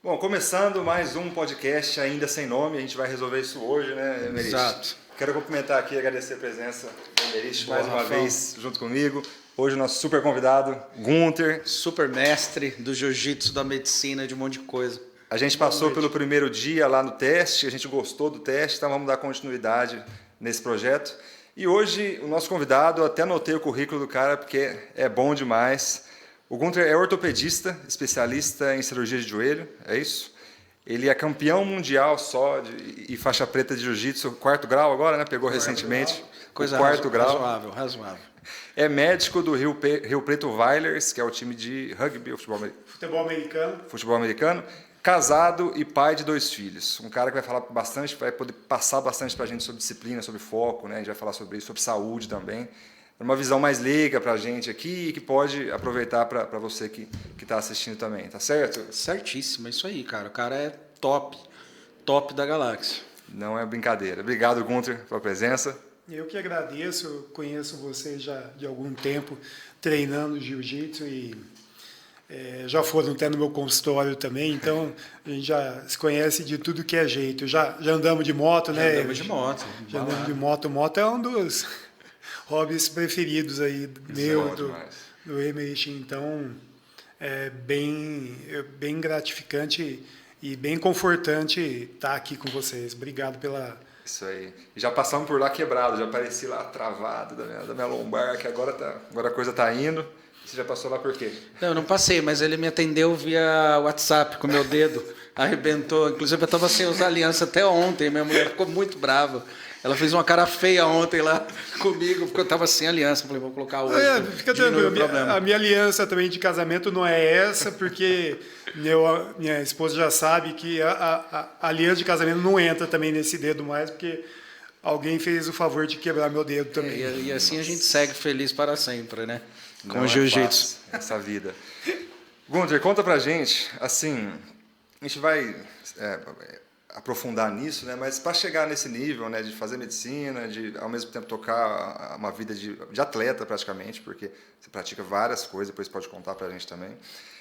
Bom, começando mais um podcast ainda sem nome, a gente vai resolver isso hoje, né, Emerich? Exato. Quero cumprimentar aqui e agradecer a presença do Emerich mais uma Rafão. vez junto comigo. Hoje o nosso super convidado, Gunther. Super mestre do jiu-jitsu, da medicina, de um monte de coisa. A gente passou pelo primeiro dia lá no teste, a gente gostou do teste, então vamos dar continuidade nesse projeto. E hoje o nosso convidado, eu até anotei o currículo do cara porque é bom demais. O Gunther é ortopedista, especialista em cirurgia de joelho, é isso? Ele é campeão mundial e faixa preta de jiu-jitsu, 4º grau agora, né? Pegou recentemente. Coisa 4º grau. Razoável. É médico do Rio Preto Whalers, que é o time de rugby, futebol americano. Casado e pai de 2 filhos. Um cara que vai falar bastante, vai poder passar bastante para a gente sobre disciplina, sobre foco, né? A gente vai falar sobre isso, sobre saúde também. Uma visão mais leiga para a gente aqui e que pode aproveitar para você que está assistindo também, tá certo? Certíssimo, é isso aí, cara. O cara é top da galáxia. Não é brincadeira. Obrigado, Gunther, pela presença. Eu que agradeço, eu conheço você já de algum tempo treinando jiu-jitsu e já foram até no meu consultório também, então a gente já se conhece de tudo que é jeito. Já andamos de moto, né? Já andamos de moto. Já andamos de moto. Moto é um dos hobbies preferidos aí meu, do Emerich. Então, é bem gratificante e bem confortante estar aqui com vocês. Obrigado pela... Isso aí. Já passamos por lá quebrado, já apareci lá travado da minha lombar, que agora a coisa está indo. Você já passou lá por quê? Não passei, mas ele me atendeu via WhatsApp com o meu dedo. Arrebentou. Inclusive, eu estava sem usar aliança até ontem. Minha mulher ficou muito brava. Ela fez uma cara feia ontem lá comigo, porque eu estava sem aliança. Falei, vou colocar hoje. Fica tranquilo. A minha aliança também de casamento não é essa, porque minha esposa já sabe que a aliança de casamento não entra também nesse dedo mais, porque alguém fez o favor de quebrar meu dedo também. E assim a gente segue feliz para sempre, né? Com Não o jiu-jitsu. Essa vida. Gunther, conta pra gente, assim, a gente vai aprofundar nisso, né? Mas para chegar nesse nível, né, de fazer medicina, de ao mesmo tempo tocar uma vida de atleta praticamente, porque você pratica várias coisas, depois pode contar pra gente também.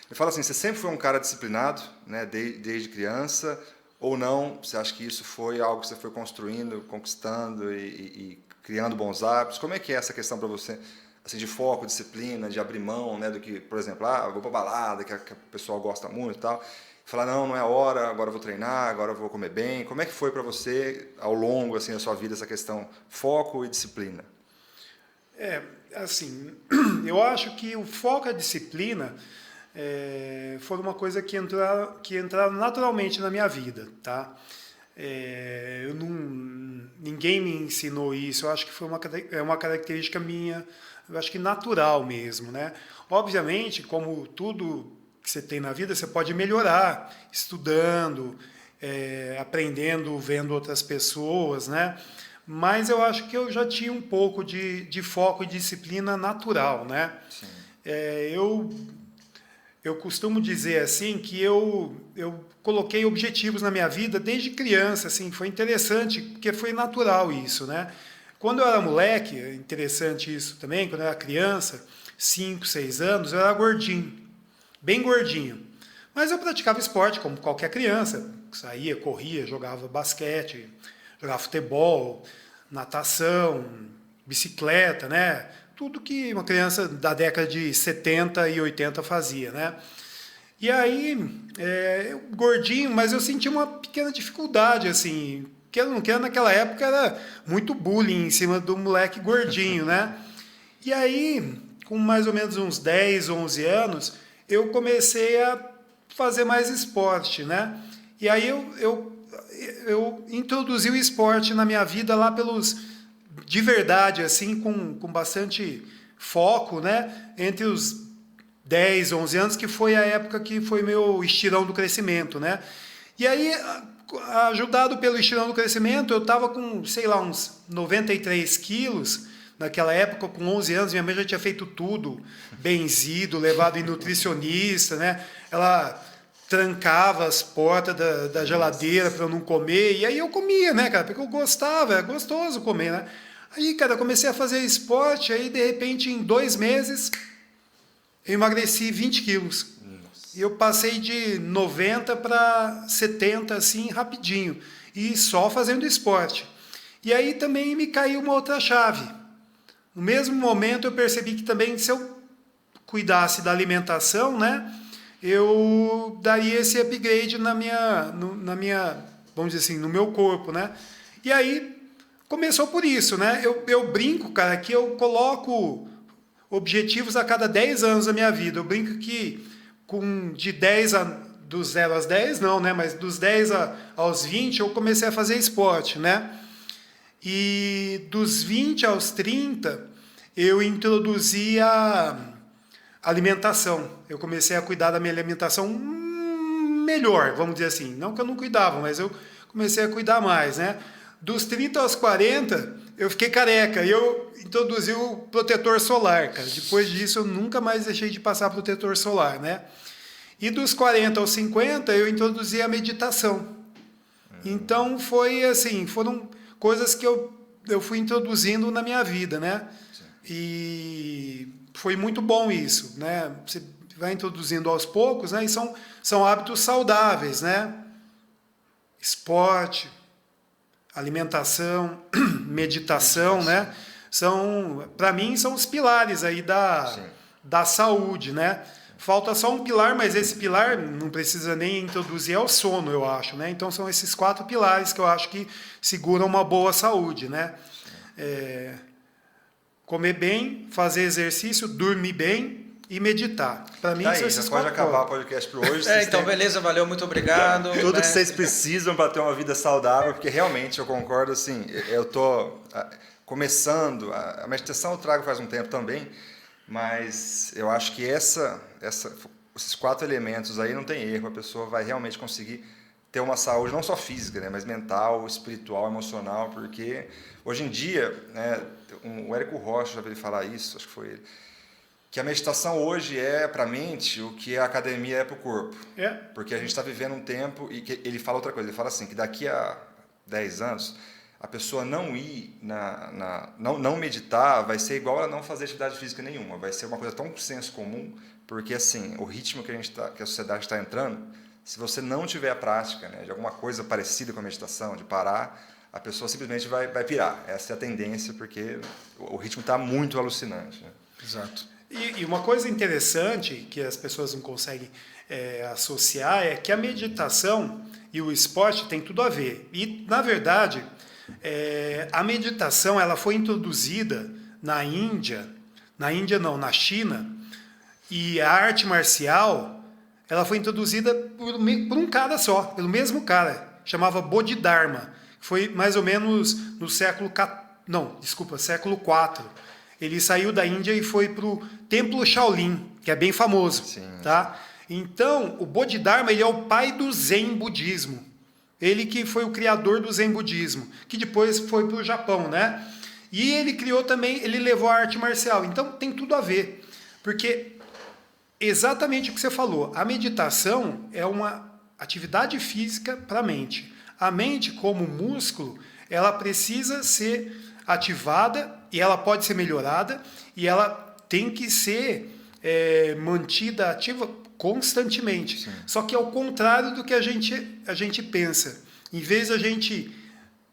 Me fala assim, você sempre foi um cara disciplinado, né, desde criança, ou não? Você acha que isso foi algo que você foi construindo, conquistando e criando bons hábitos? Como é que é essa questão para você? Assim, de foco, disciplina, de abrir mão, né, do que, por exemplo, eu vou pra balada, que o pessoal gosta muito e tal, falar, não é hora, agora eu vou treinar, agora eu vou comer bem. Como é que foi para você, ao longo assim, da sua vida, essa questão foco e disciplina? Assim, eu acho que o foco e a disciplina foram uma coisa que entraram naturalmente na minha vida, tá? Ninguém me ensinou isso, eu acho que foi uma característica minha, eu acho que natural mesmo, né? Obviamente, como tudo que você tem na vida, você pode melhorar estudando, aprendendo, vendo outras pessoas, né? Mas eu acho que eu já tinha um pouco de foco e disciplina natural, né? Sim. Eu costumo dizer assim que eu coloquei objetivos na minha vida desde criança, assim, foi interessante, porque foi natural isso, né? Quando eu era moleque, é interessante isso também, quando eu era criança, 5, 6 anos, eu era gordinho, bem gordinho. Mas eu praticava esporte como qualquer criança, saía, corria, jogava basquete, jogava futebol, natação, bicicleta, né? Tudo que uma criança da década de 70 e 80 fazia, né? E aí, eu gordinho, mas eu senti uma pequena dificuldade, assim, que eu não quero, naquela época era muito bullying em cima do moleque gordinho, né? E aí, com mais ou menos uns 10, 11 anos, eu comecei a fazer mais esporte, né? E aí eu introduzi o esporte na minha vida lá de verdade, assim, com bastante foco, né? Entre os 10, 11 anos, que foi a época que foi meu estirão do crescimento, né? E aí, ajudado pelo estirão do crescimento, eu estava com, sei lá, uns 93 quilos. Naquela época, com 11 anos, minha mãe já tinha feito tudo, benzido, levado em nutricionista, né? Ela trancava as portas da geladeira para eu não comer, e aí eu comia, né, cara? Porque eu gostava, é gostoso comer, né? Aí, cara, eu comecei a fazer esporte, aí, de repente, em 2 meses, eu emagreci 20 quilos. eu passei de 90 para 70, assim, rapidinho. E só fazendo esporte. E aí também me caiu uma outra chave. No mesmo momento eu percebi que também se eu cuidasse da alimentação, né, eu daria esse upgrade na minha, vamos dizer assim, no meu corpo, né? E aí começou por isso, né? Eu brinco, cara, que eu coloco objetivos a cada 10 anos da minha vida. Eu brinco que dos 0 aos 10, não, né? Mas dos 10 aos 20 eu comecei a fazer esporte, né? E dos 20 aos 30 eu introduzi a alimentação. Eu comecei a cuidar da minha alimentação melhor, vamos dizer assim. Não que eu não cuidava, mas eu comecei a cuidar mais, né? Dos 30 aos 40, eu fiquei careca e eu introduzi o protetor solar, cara. Depois disso, eu nunca mais deixei de passar protetor solar, né? E dos 40 aos 50, eu introduzi a meditação. Então, foi assim, foram coisas que eu fui introduzindo na minha vida, né? Sim. E foi muito bom isso, né? Você vai introduzindo aos poucos, né? E são hábitos saudáveis, né? Esporte, alimentação, meditação, né? Para mim, são os pilares aí da saúde, né? Falta só um pilar, mas esse pilar não precisa nem introduzir, é o sono, eu acho, né? Então, são esses 4 pilares que eu acho que seguram uma boa saúde, né? Comer bem, fazer exercício, dormir bem e meditar. Para mim, Tá são aí, esses já pode 4 acabar o pontos. podcast por hoje. Então, beleza, valeu, muito obrigado. Tudo né? que vocês precisam para ter uma vida saudável, porque realmente eu concordo, assim, eu tô começando, a meditação eu trago faz um tempo também, mas eu acho que esses 4 elementos aí não tem erro, a pessoa vai realmente conseguir ter uma saúde não só física, né, mas mental, espiritual, emocional, porque hoje em dia, né, o Érico Rocha já veio falar isso, acho que foi ele, que a meditação hoje é para a mente o que a academia é para o corpo. Porque a gente está vivendo um tempo, e que ele fala outra coisa, ele fala assim, que daqui a 10 anos, a pessoa não ir, não meditar, vai ser igual a não fazer atividade física nenhuma, vai ser uma coisa tão senso comum, porque assim, o ritmo que a sociedade está entrando, se você não tiver a prática, né, de alguma coisa parecida com a meditação, de parar, a pessoa simplesmente vai pirar. Essa é a tendência, porque o ritmo está muito alucinante. Né? Exato. E uma coisa interessante que as pessoas não conseguem associar é que a meditação e o esporte tem tudo a ver. E, na verdade, a meditação ela foi introduzida na China, e a arte marcial ela foi introduzida por um cara só, pelo mesmo cara, chamava Bodhidharma, que foi mais ou menos no século IV. Ele saiu da Índia e foi para o Templo Shaolin, que é bem famoso. Sim. Tá? Então, o Bodhidharma ele é o pai do Zen budismo. Ele que foi o criador do Zen budismo, que depois foi para o Japão, né? E ele criou também, ele levou a arte marcial. Então, tem tudo a ver. Porque, exatamente o que você falou, a meditação é uma atividade física para a mente. A mente, como músculo, ela precisa ser ativada e ela pode ser melhorada e ela tem que ser mantida ativa constantemente. Sim. Só que ao contrário do que a gente pensa. Em vez de a gente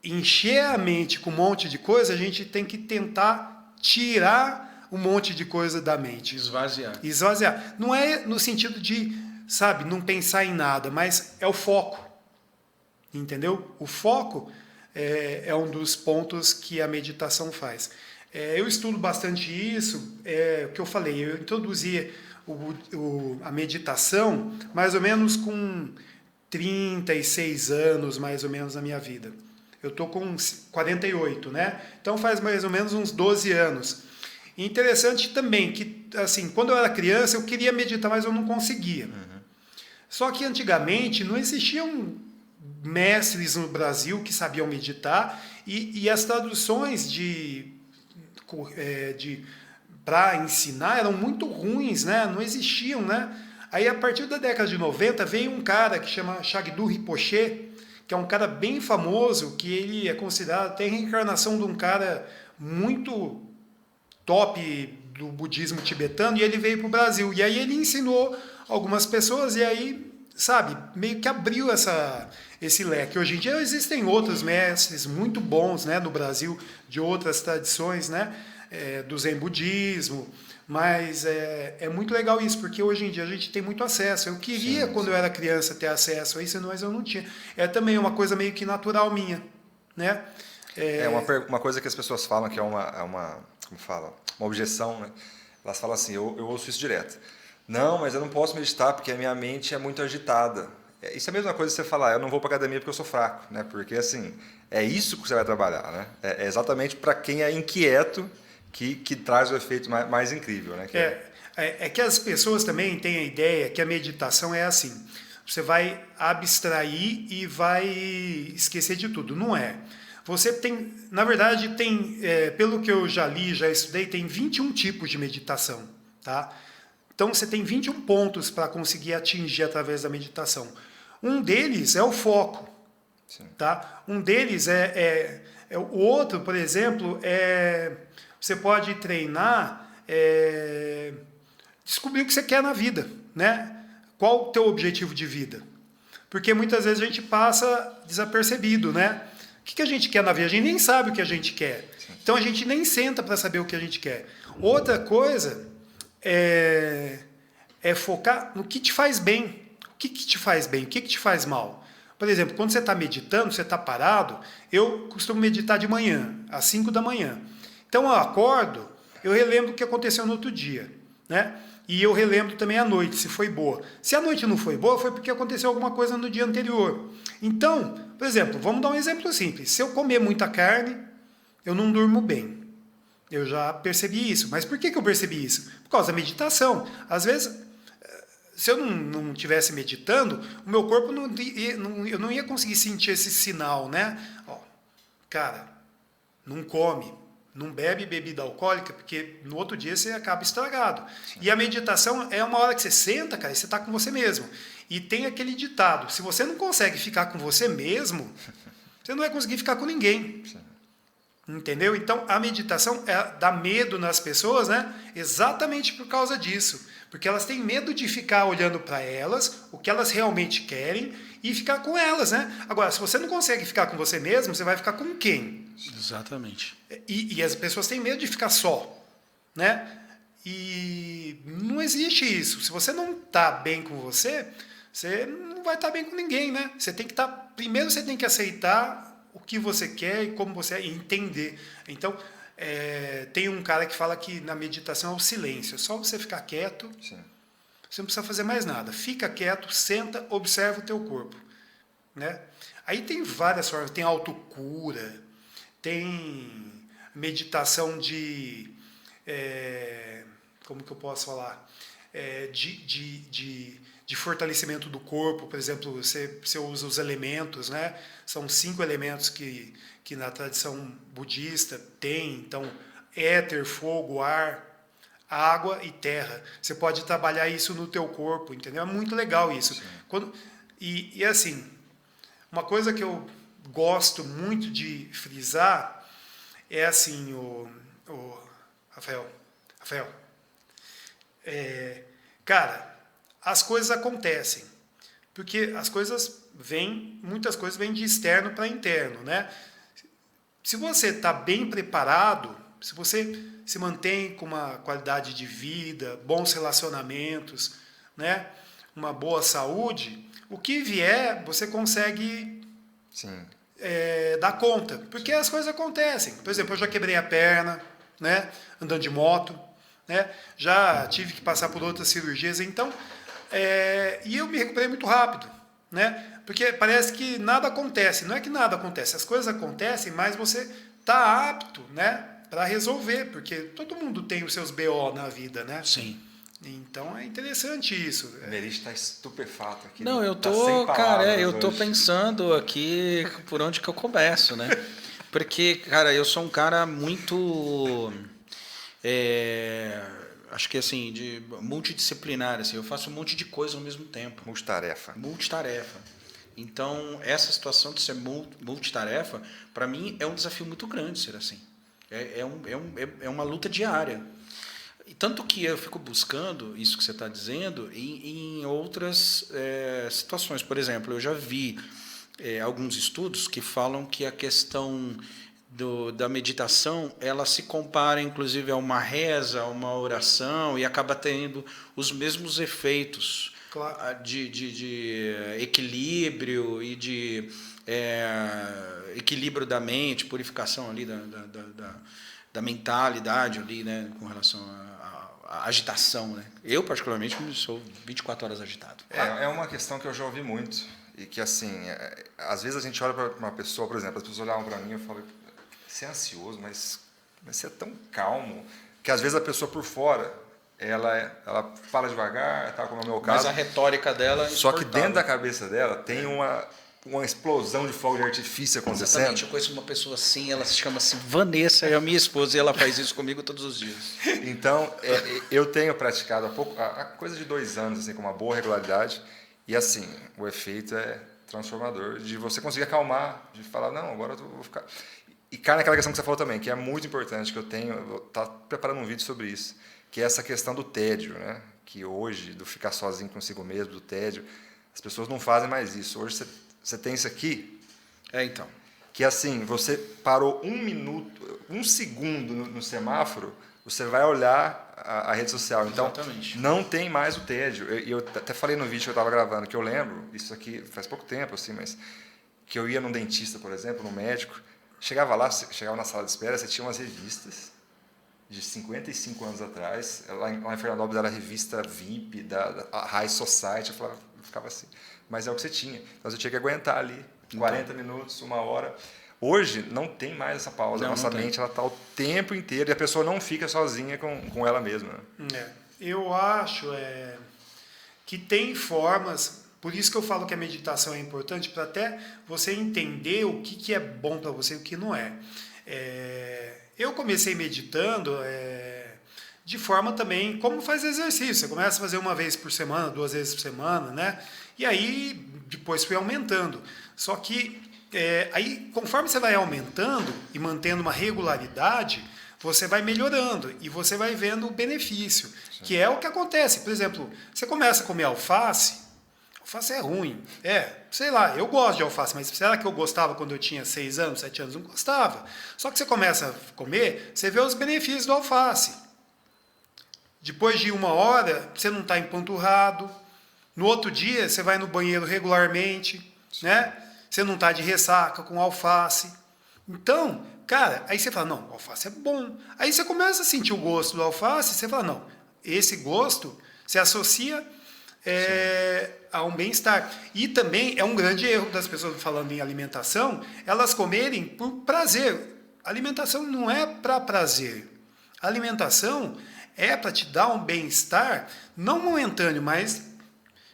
encher a mente com um monte de coisa, a gente tem que tentar tirar um monte de coisa da mente. Esvaziar. Não é no sentido de, não pensar em nada, mas é o foco. Entendeu? O foco é um dos pontos que a meditação faz. Eu estudo bastante isso, o que eu falei, eu introduzi a meditação mais ou menos com 36 anos, mais ou menos, na minha vida. Eu estou com 48, né? Então faz mais ou menos uns 12 anos. E interessante também que, assim, quando eu era criança, eu queria meditar, mas eu não conseguia. Uhum. Só que antigamente não existiam mestres no Brasil que sabiam meditar e as traduções para ensinar eram muito ruins, né? Não existiam, né? Aí, a partir da década de 90, veio um cara que chama Shagdu Rinpoche, que é um cara bem famoso, que ele é considerado até a reencarnação de um cara muito top do budismo tibetano, e ele veio para o Brasil. E aí ele ensinou algumas pessoas, e aí, sabe, meio que abriu esse leque. Hoje em dia existem outros mestres muito bons, né, no Brasil, de outras tradições, né, do Zen budismo, mas é muito legal isso, porque hoje em dia a gente tem muito acesso. Eu queria, quando eu era criança, ter acesso a isso, mas eu não tinha. É também uma coisa meio que natural minha, né? Uma coisa que as pessoas falam que é como fala, uma objeção, né? Elas falam assim, eu ouço isso direto. Não, mas eu não posso meditar porque a minha mente é muito agitada. Isso é a mesma coisa que você falar, eu não vou para academia porque eu sou fraco, né? Porque assim, é isso que você vai trabalhar, né? É exatamente para quem é inquieto que traz o efeito mais incrível, né? É que as pessoas também têm a ideia que a meditação é assim, você vai abstrair e vai esquecer de tudo. Não é. Você tem, na verdade, pelo que eu já li, já estudei, tem 21 tipos de meditação, tá? Então você tem 21 pontos para conseguir atingir através da meditação. Um deles é o foco, tá? Um deles o outro, por exemplo, você pode treinar, descobrir o que você quer na vida, né? Qual o teu objetivo de vida? Porque muitas vezes a gente passa desapercebido, né? O que a gente quer na vida? A gente nem sabe o que a gente quer. Então a gente nem senta para saber o que a gente quer. Outra coisa é focar no que te faz bem. O que te faz bem? O que te faz mal? Por exemplo, quando você está meditando, você está parado, eu costumo meditar de manhã, às 5 da manhã. Então eu acordo, eu relembro o que aconteceu no outro dia, né? E eu relembro também a noite, se foi boa. Se a noite não foi boa, foi porque aconteceu alguma coisa no dia anterior. Então, por exemplo, vamos dar um exemplo simples. Se eu comer muita carne, eu não durmo bem. Eu já percebi isso. Mas por que eu percebi isso? Por causa da meditação. Às vezes, se eu não estivesse meditando, o meu corpo eu não ia conseguir sentir esse sinal, né? Ó, cara, não come, não bebe bebida alcoólica, porque no outro dia você acaba estragado. Sim. E a meditação é uma hora que você senta, cara, e você está com você mesmo. E tem aquele ditado, se você não consegue ficar com você mesmo, você não vai conseguir ficar com ninguém. Sim. Entendeu? Então, a meditação dá medo nas pessoas, né? Exatamente por causa disso. Porque elas têm medo de ficar olhando para elas, o que elas realmente querem, e ficar com elas, né? Agora, se você não consegue ficar com você mesmo, você vai ficar com quem? Exatamente. E as pessoas têm medo de ficar só, né? E não existe isso. Se você não está bem com você não vai estar bem com ninguém, né? Você tem que estar... Primeiro você tem que aceitar o que você quer e como você é, e entender. Então, tem um cara que fala que na meditação é o silêncio. É só você ficar quieto. Sim. Você não precisa fazer mais nada. Fica quieto, senta, observa o teu corpo, né? Aí tem várias formas. Tem autocura, tem meditação de... como que eu posso falar? De fortalecimento do corpo, por exemplo, você usa os elementos, né? São 5 elementos que na tradição budista tem, então, éter, fogo, ar, água e terra. Você pode trabalhar isso no teu corpo, entendeu? É muito legal isso. E assim, uma coisa que eu gosto muito de frisar é assim, Rafael, cara, as coisas acontecem, porque muitas coisas vêm de externo para interno, né? Se você está bem preparado, se você se mantém com uma qualidade de vida, bons relacionamentos, né? Uma boa saúde, o que vier, você consegue dar conta, porque as coisas acontecem. Por exemplo, eu já quebrei a perna, né? Andando de moto, né? Já tive que passar por outras cirurgias, então... e eu me recuperei muito rápido, né? Porque parece que nada acontece. Não é que nada acontece, as coisas acontecem, mas você está apto, né, para resolver, porque todo mundo tem os seus BO na vida, né? Sim. Então é interessante isso. O Merich está estupefato aqui. Não, eu tô, eu tô pensando aqui por onde que eu começo, né? Porque, cara, eu sou um cara muito... acho que assim, de multidisciplinar, assim, eu faço um monte de coisa ao mesmo tempo. Multitarefa. Então, essa situação de ser multitarefa, para mim, é um desafio muito grande ser assim. É uma luta diária. E tanto que eu fico buscando isso que você está dizendo em outras situações. Por exemplo, eu já vi alguns estudos que falam que a questão da meditação, ela se compara, inclusive, a uma reza, a uma oração, e acaba tendo os mesmos efeitos Claro. de equilíbrio e de equilíbrio da mente, purificação ali da mentalidade ali, né, com relação à agitação, né? Eu, particularmente, sou 24 horas agitado. É uma questão que eu já ouvi muito, e que, assim, às vezes a gente olha para uma pessoa, por exemplo, as pessoas olhavam para mim e eu falo, você é ansioso, mas você é tão calmo, que às vezes a pessoa por fora, ela fala devagar, tá, como é o meu caso. Mas a retórica dela é só que insuportável. dentro da cabeça dela tem uma explosão de fogo de artifício acontecendo. Exatamente, eu conheço uma pessoa assim, ela se chama assim Vanessa, é a minha esposa, e ela faz isso comigo todos os dias. Então, eu tenho praticado há coisa de 2 anos, assim, com uma boa regularidade, e assim, o efeito é transformador, de você conseguir acalmar, de falar, não, agora eu vou ficar... E cai naquela questão que você falou também, que é muito importante, que eu vou estar preparando um vídeo sobre isso, que é essa questão do tédio, né? Que hoje, do ficar sozinho consigo mesmo, do tédio, as pessoas não fazem mais isso. Hoje você tem isso aqui, Então. que assim, você parou 1 minuto, 1 segundo no semáforo, você vai olhar a rede social. Então, exatamente, não tem mais o tédio. Eu até falei no vídeo que eu estava gravando, que eu lembro, isso aqui faz pouco tempo, assim, mas que eu ia num dentista, por exemplo, no médico, chegava na sala de espera, você tinha umas revistas de 55 anos atrás, lá em Fernandópolis era a revista VIP, da High Society, eu ficava assim, mas é o que você tinha. Então você tinha que aguentar ali 40 minutos, 1 hora. Hoje não tem mais essa pausa, Não, nossa não tem. mente ela está o tempo inteiro e a pessoa não fica sozinha com ela mesma. Eu acho que tem formas, por isso que eu falo que a meditação é importante, para até você entender o que é bom para você e o que não é. Eu comecei meditando de forma também, como faz exercício, você começa a fazer 1 vez por semana, 2 vezes por semana, né? E aí depois fui aumentando. Só que aí, conforme você vai aumentando e mantendo uma regularidade, você vai melhorando e você vai vendo o benefício, que é o que acontece. Por exemplo, você começa a comer alface é ruim. Sei lá, eu gosto de alface, mas será que eu gostava quando eu tinha 6 anos, 7 anos? Não gostava. Só que você começa a comer, você vê os benefícios do alface. Depois de 1 hora, você não está empanturrado. No outro dia, você vai no banheiro regularmente, né? Você não está de ressaca com alface. Então, cara, aí você fala, não, alface é bom. Aí você começa a sentir o gosto do alface, você fala, não, esse gosto se associa a um bem-estar. E também é um grande erro das pessoas falando em alimentação, elas comerem por prazer. Alimentação não é para prazer. Alimentação é para te dar um bem-estar, não momentâneo, mas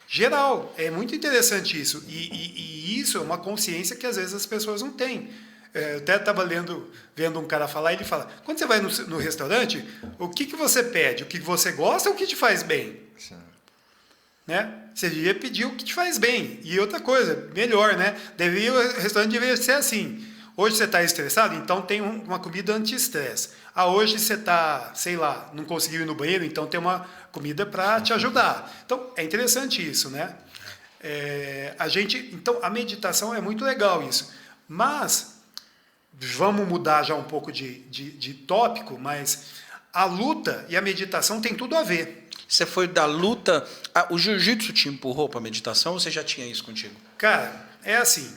geral. É muito interessante isso. E isso é uma consciência que às vezes as pessoas não têm. Eu até estava vendo um cara falar, ele fala, quando você vai no restaurante, o que você pede? O que você gosta ou o que te faz bem? Sim. Né? Você devia pedir o que te faz bem. E outra coisa, melhor, né? O restaurante deveria ser assim. Hoje você está estressado, então tem uma comida anti-estresse. Hoje você está, sei lá, não conseguiu ir no banheiro, então tem uma comida para te ajudar. Então, é interessante isso, né? Então, a meditação é muito legal isso. Mas, vamos mudar já um pouco de tópico, mas a luta e a meditação tem tudo a ver. Você foi da luta... o jiu-jitsu te empurrou para a meditação ou você já tinha isso contigo? Cara, é assim...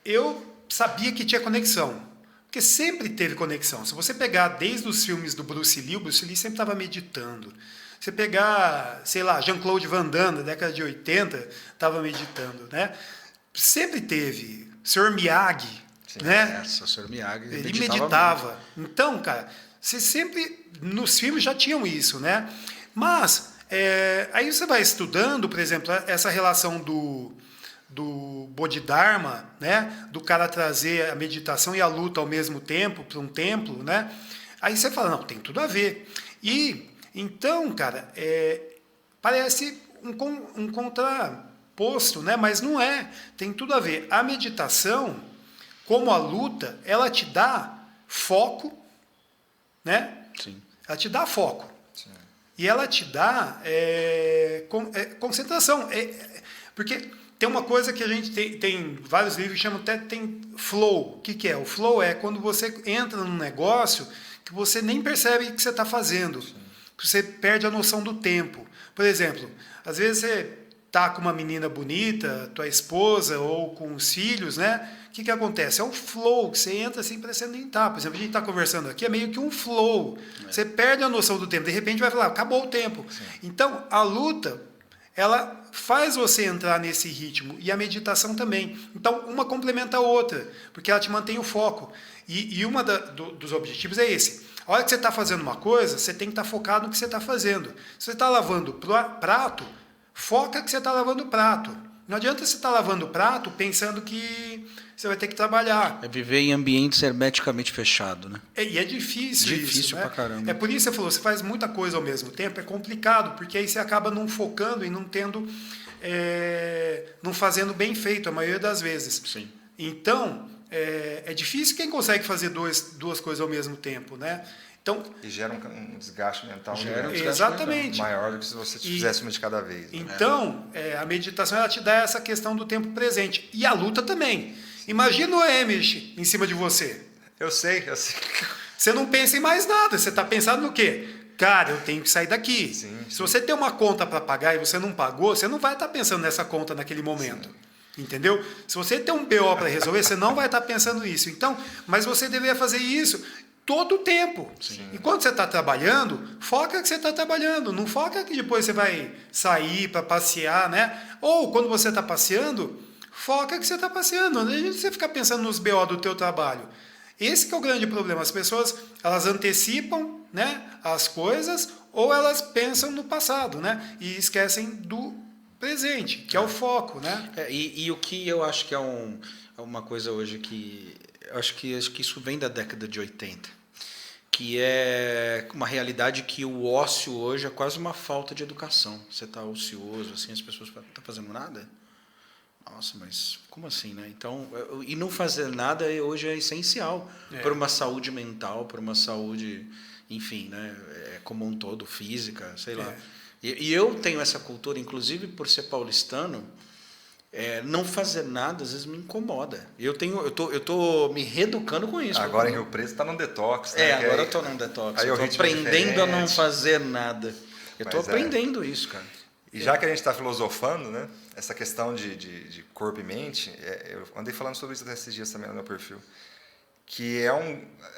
eu sabia que tinha conexão, porque sempre teve conexão. Se você pegar desde os filmes do Bruce Lee, o Bruce Lee sempre estava meditando. Você pegar, sei lá, Jean-Claude Van Damme, da década de 80, estava meditando, né? Sempre teve. Sr. Miyagi, sim, né? O Sr. Miyagi ele meditava. Então, cara, você sempre, nos filmes já tinham isso, né? Mas, aí você vai estudando, por exemplo, essa relação do Bodhidharma, né? Do cara trazer a meditação e a luta ao mesmo tempo para um templo, né? Aí você fala, não, tem tudo a ver. E então, cara, parece um contraposto, né? Mas não é. Tem tudo a ver. A meditação, como a luta, ela te dá foco, né? Sim. Ela te dá foco. Sim. E ela te dá concentração. Porque tem uma coisa que a gente tem vários livros que chamam até tem flow. O que é? O flow é quando você entra num negócio que você nem percebe o que você está fazendo. Sim. Você perde a noção do tempo. Por exemplo, às vezes você tá com uma menina bonita, tua esposa ou com os filhos, né? O que acontece? É um flow, que você entra assim, parecendo nem tá. Por exemplo, a gente está conversando aqui, é meio que um flow. Você perde a noção do tempo. De repente vai falar, acabou o tempo. Sim. Então, a luta, ela faz você entrar nesse ritmo. E a meditação também. Então, uma complementa a outra, porque ela te mantém o foco. E uma dos objetivos é esse. A hora que você está fazendo uma coisa, você tem que estar focado no que você está fazendo. Se você está lavando prato, foca que você está lavando o prato. Não adianta você estar lavando o prato pensando que você vai ter que trabalhar. É viver em ambientes hermeticamente fechados, né? E é difícil isso. Difícil pra caramba. É por isso que você falou, você faz muita coisa ao mesmo tempo, é complicado, porque aí você acaba não focando e não tendo, não fazendo bem feito a maioria das vezes. Sim. Então, é difícil quem consegue fazer duas coisas ao mesmo tempo, né? Então, e gera um desgaste mental exatamente maior do que se você fizesse uma de cada vez. Né? Então, a meditação ela te dá essa questão do tempo presente. E a luta também. Imagina o Emish em cima de você. Eu sei. Você não pensa em mais nada. Você está pensando no quê? Cara, eu tenho que sair daqui. Sim. Se você tem uma conta para pagar e você não pagou, você não vai estar pensando nessa conta naquele momento. Sim. Entendeu? Se você tem um BO para resolver, você não vai estar pensando nisso. Então, mas você deveria fazer isso todo o tempo. Sim. Enquanto você está trabalhando, foca que você está trabalhando. Não foca que depois você vai sair para passear, né? Ou quando você está passeando, foca que você está passeando. Não adianta você ficar pensando nos BO do teu trabalho. Esse que é o grande problema. As pessoas, elas antecipam, né, as coisas ou elas pensam no passado, né? E esquecem do presente, que é o foco, né? E o que eu acho que é uma coisa hoje que... Acho que isso vem da década de 80, que é uma realidade que o ócio hoje é quase uma falta de educação. Você está ocioso, assim, as pessoas não estão fazendo nada? Nossa, mas como assim, né? Então, e não fazer nada hoje é essencial para uma saúde mental, para uma saúde, enfim, né, como um todo, física, sei lá. E eu tenho essa cultura, inclusive por ser paulistano, não fazer nada às vezes me incomoda. Eu tô me reeducando com isso. Agora em Rio Preto está num detox, né? Agora eu estou num detox. Aí eu estou aprendendo a não fazer nada. Eu estou aprendendo isso, cara. E já que a gente está filosofando, né? Essa questão de corpo e mente, eu andei falando sobre isso esses dias também no meu perfil, que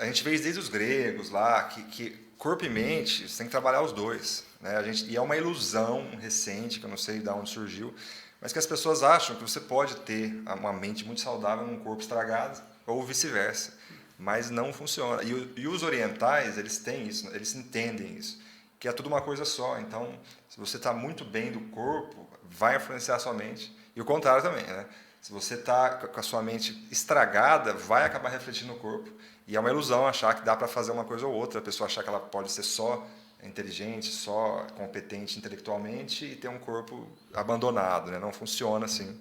a gente vê isso desde os gregos lá, que corpo e mente, você tem que trabalhar os dois, né? E é uma ilusão recente, que eu não sei de onde surgiu, mas que as pessoas acham que você pode ter uma mente muito saudável num corpo estragado, ou vice-versa. Mas não funciona. E os orientais, eles têm isso, eles entendem isso, que é tudo uma coisa só. Então, se você está muito bem do corpo, vai influenciar a sua mente. E o contrário também, né? Se você está com a sua mente estragada, vai acabar refletindo no corpo. E é uma ilusão achar que dá para fazer uma coisa ou outra, a pessoa achar que ela pode ser só inteligente, só competente intelectualmente e ter um corpo abandonado, né? Não funciona assim.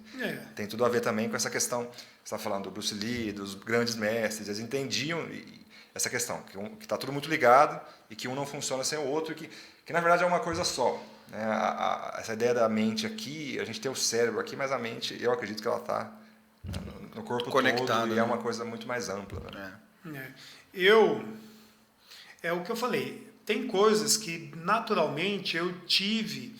Tem tudo a ver também com essa questão que você está falando do Bruce Lee, dos grandes mestres. Eles entendiam essa questão, que está tudo muito ligado e que um não funciona sem o outro, que na verdade é uma coisa só. Né? Essa ideia da mente aqui, a gente tem o cérebro aqui, mas a mente, eu acredito que ela está no corpo conectada, todo e é uma coisa muito mais ampla. Né? É o que eu falei. Tem coisas que, naturalmente, eu tive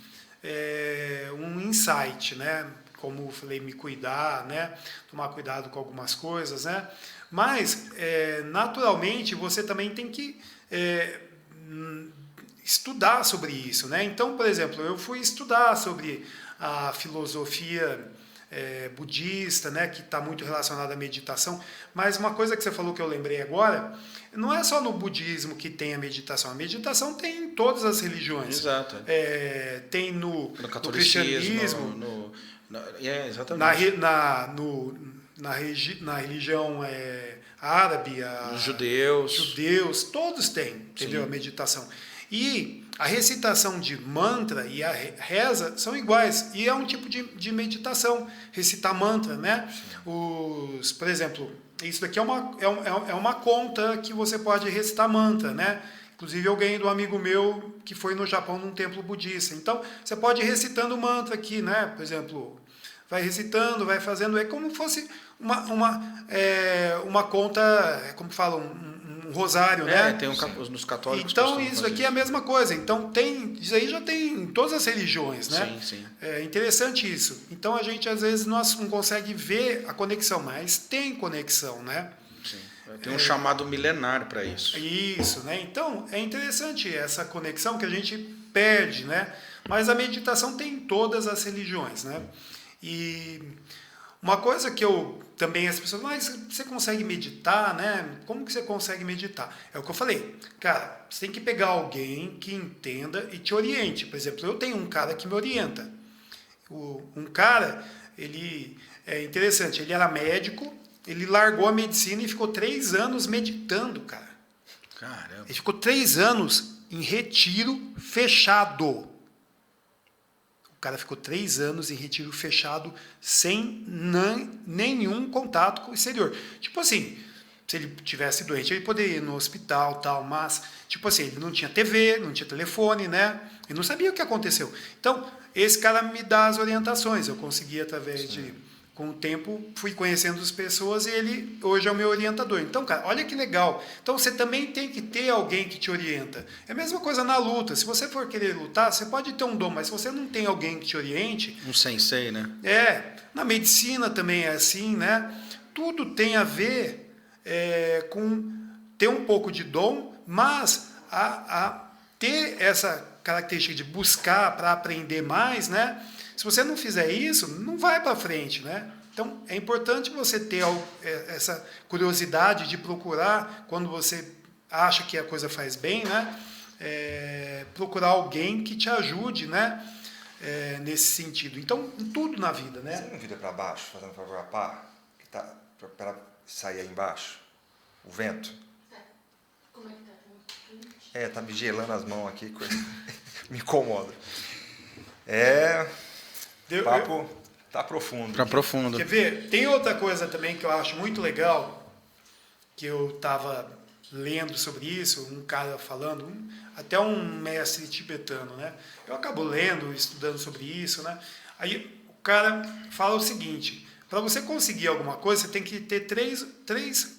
um insight, né? Como eu falei, me cuidar, né? Tomar cuidado com algumas coisas, né? Mas, naturalmente, você também tem que estudar sobre isso, né? Então, por exemplo, eu fui estudar sobre a filosofia budista, né, que está muito relacionada à meditação, mas uma coisa que você falou que eu lembrei agora, não é só no budismo que tem a meditação tem em todas as religiões. Exato. Tem no cristianismo, exatamente. Na religião árabe, os judeus, todos têm, entendeu? A meditação. E a recitação de mantra e a reza são iguais. E é um tipo de meditação, recitar mantra, né? Por exemplo, isso daqui é uma conta que você pode recitar mantra, né? Inclusive, eu ganhei de um amigo meu que foi no Japão num templo budista. Então, você pode ir recitando o mantra aqui, né? Por exemplo, vai recitando, vai fazendo, é como se fosse uma conta, como falam, um rosário, né? Tem nos católicos. Então, isso aqui é a mesma coisa. Então, isso aí já tem em todas as religiões, né? Sim, sim. É interessante isso. Então, a gente, às vezes, não consegue ver a conexão, mas tem conexão, né? Sim. Tem um chamado milenar para isso. Isso, né? Então, é interessante essa conexão que a gente perde, né? Mas a meditação tem em todas as religiões, né? E uma coisa que eu também, as pessoas, mas você consegue meditar, né? Como que você consegue meditar? É o que eu falei. Cara, você tem que pegar alguém que entenda e te oriente. Por exemplo, eu tenho um cara que me orienta. Um cara, ele é interessante, ele era médico, ele largou a medicina e ficou 3 anos meditando, cara. Caramba. Ele ficou 3 anos em retiro fechado. O cara ficou 3 anos em retiro fechado, sem nenhum contato com o exterior. Tipo assim, se ele tivesse doente, ele poderia ir no hospital, tal, mas, tipo assim, ele não tinha TV, não tinha telefone, né? Ele não sabia o que aconteceu. Então, esse cara me dá as orientações. Eu consegui, através com o tempo, fui conhecendo as pessoas e ele hoje é o meu orientador. Então, cara, olha que legal. Então, você também tem que ter alguém que te orienta. É a mesma coisa na luta. Se você for querer lutar, você pode ter um dom, mas se você não tem alguém que te oriente... Um sensei, né? Na medicina também é assim, né? Tudo tem a ver com ter um pouco de dom, mas a ter essa característica de buscar para aprender mais, né? Se você não fizer isso, não vai para frente, né? Então, é importante você ter essa curiosidade de procurar, quando você acha que a coisa faz bem, né? Procurar alguém que te ajude, né? Nesse sentido. Então, em tudo na vida, né? Você não vira para baixo, fazendo favor a pá, que tá para sair aí embaixo? O vento? Como é que tá? Tá me gelando as mãos aqui, coisa. Me incomoda. O papo tá profundo. Tá profundo. Quer ver? Tem outra coisa também que eu acho muito legal, que eu estava lendo sobre isso, um cara falando, até um mestre tibetano, né? Eu acabo lendo, estudando sobre isso, né? Aí o cara fala o seguinte: para você conseguir alguma coisa, você tem que ter três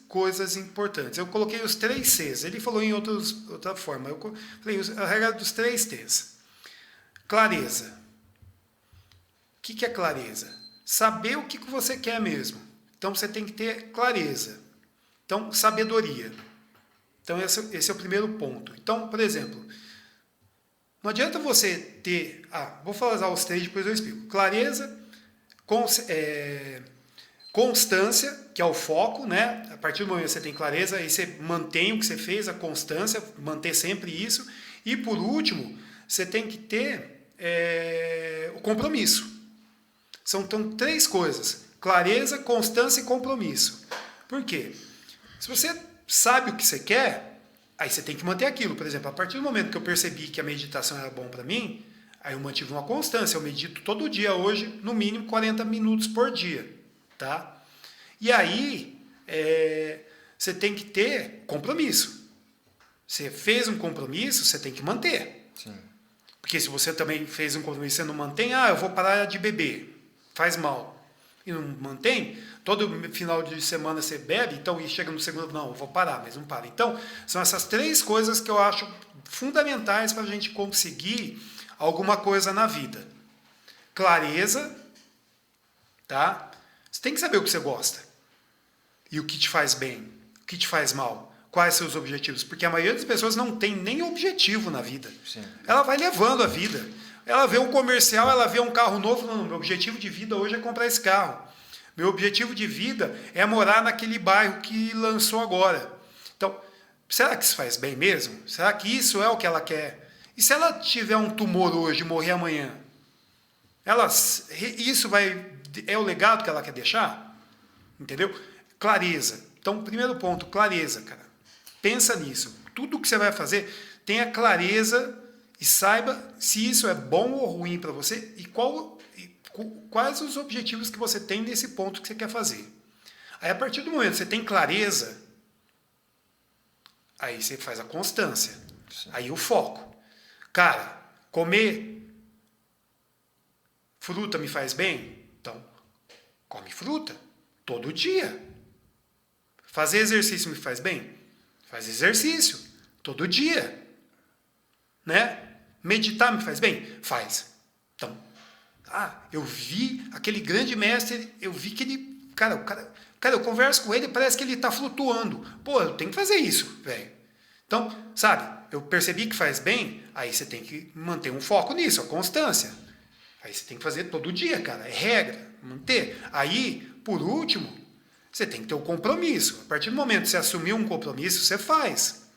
coisas importantes. Eu coloquei os 3 Cs. Ele falou em outra forma. Eu falei a regra dos 3 Ts. Clareza. O que é clareza? Saber o que você quer mesmo. Então, você tem que ter clareza. Então, sabedoria. Então, esse é o primeiro ponto. Então, por exemplo, não adianta você ter... vou falar os 3, depois eu explico. Clareza, constância, que é o foco, né? A partir do momento que você tem clareza, aí você mantém o que você fez, a constância, manter sempre isso. E, por último, você tem que ter o compromisso. São então 3 coisas: clareza, constância e compromisso. Por quê? Se você sabe o que você quer, aí você tem que manter aquilo. Por exemplo, a partir do momento que eu percebi que a meditação era bom para mim, aí eu mantive uma constância. Eu medito todo dia hoje, no mínimo 40 minutos por dia. Tá? E aí, você tem que ter compromisso. Você fez um compromisso, você tem que manter. Sim. Porque se você também fez um compromisso e você não mantém, eu vou parar de beber. Faz mal. E não mantém, todo final de semana você bebe, então e chega no segundo, não, eu vou parar, mas não para. Então, são essas 3 coisas que eu acho fundamentais para a gente conseguir alguma coisa na vida. Clareza, tá? Você tem que saber o que você gosta. E o que te faz bem, o que te faz mal. Quais são os seus objetivos? Porque a maioria das pessoas não tem nem objetivo na vida. Sim. Ela vai levando a vida. Ela vê um comercial, ela vê um carro novo. Não, meu objetivo de vida hoje é comprar esse carro. Meu objetivo de vida é morar naquele bairro que lançou agora. Então, será que isso faz bem mesmo? Será que isso é o que ela quer? E se ela tiver um tumor hoje e morrer amanhã? Isso é o legado que ela quer deixar? Entendeu? Clareza. Então, primeiro ponto, clareza, cara. Pensa nisso. Tudo que você vai fazer, tenha clareza e saiba se isso é bom ou ruim para você e quais os objetivos que você tem nesse ponto que você quer fazer. Aí, a partir do momento que você tem clareza, aí você faz a constância. Sim. Aí o foco. Cara, comer fruta me faz bem? Então, come fruta todo dia. Fazer exercício me faz bem? Faz exercício todo dia. Né? Meditar me faz bem? Faz. Então, eu vi aquele grande mestre, eu vi que ele... Cara, eu converso com ele, parece que ele está flutuando. Pô, eu tenho que fazer isso, velho. Então, sabe, eu percebi que faz bem, aí você tem que manter um foco nisso, a constância. Aí você tem que fazer todo dia, cara, é regra, manter. Aí, por último, você tem que ter o compromisso. A partir do momento que você assumir um compromisso, você faz.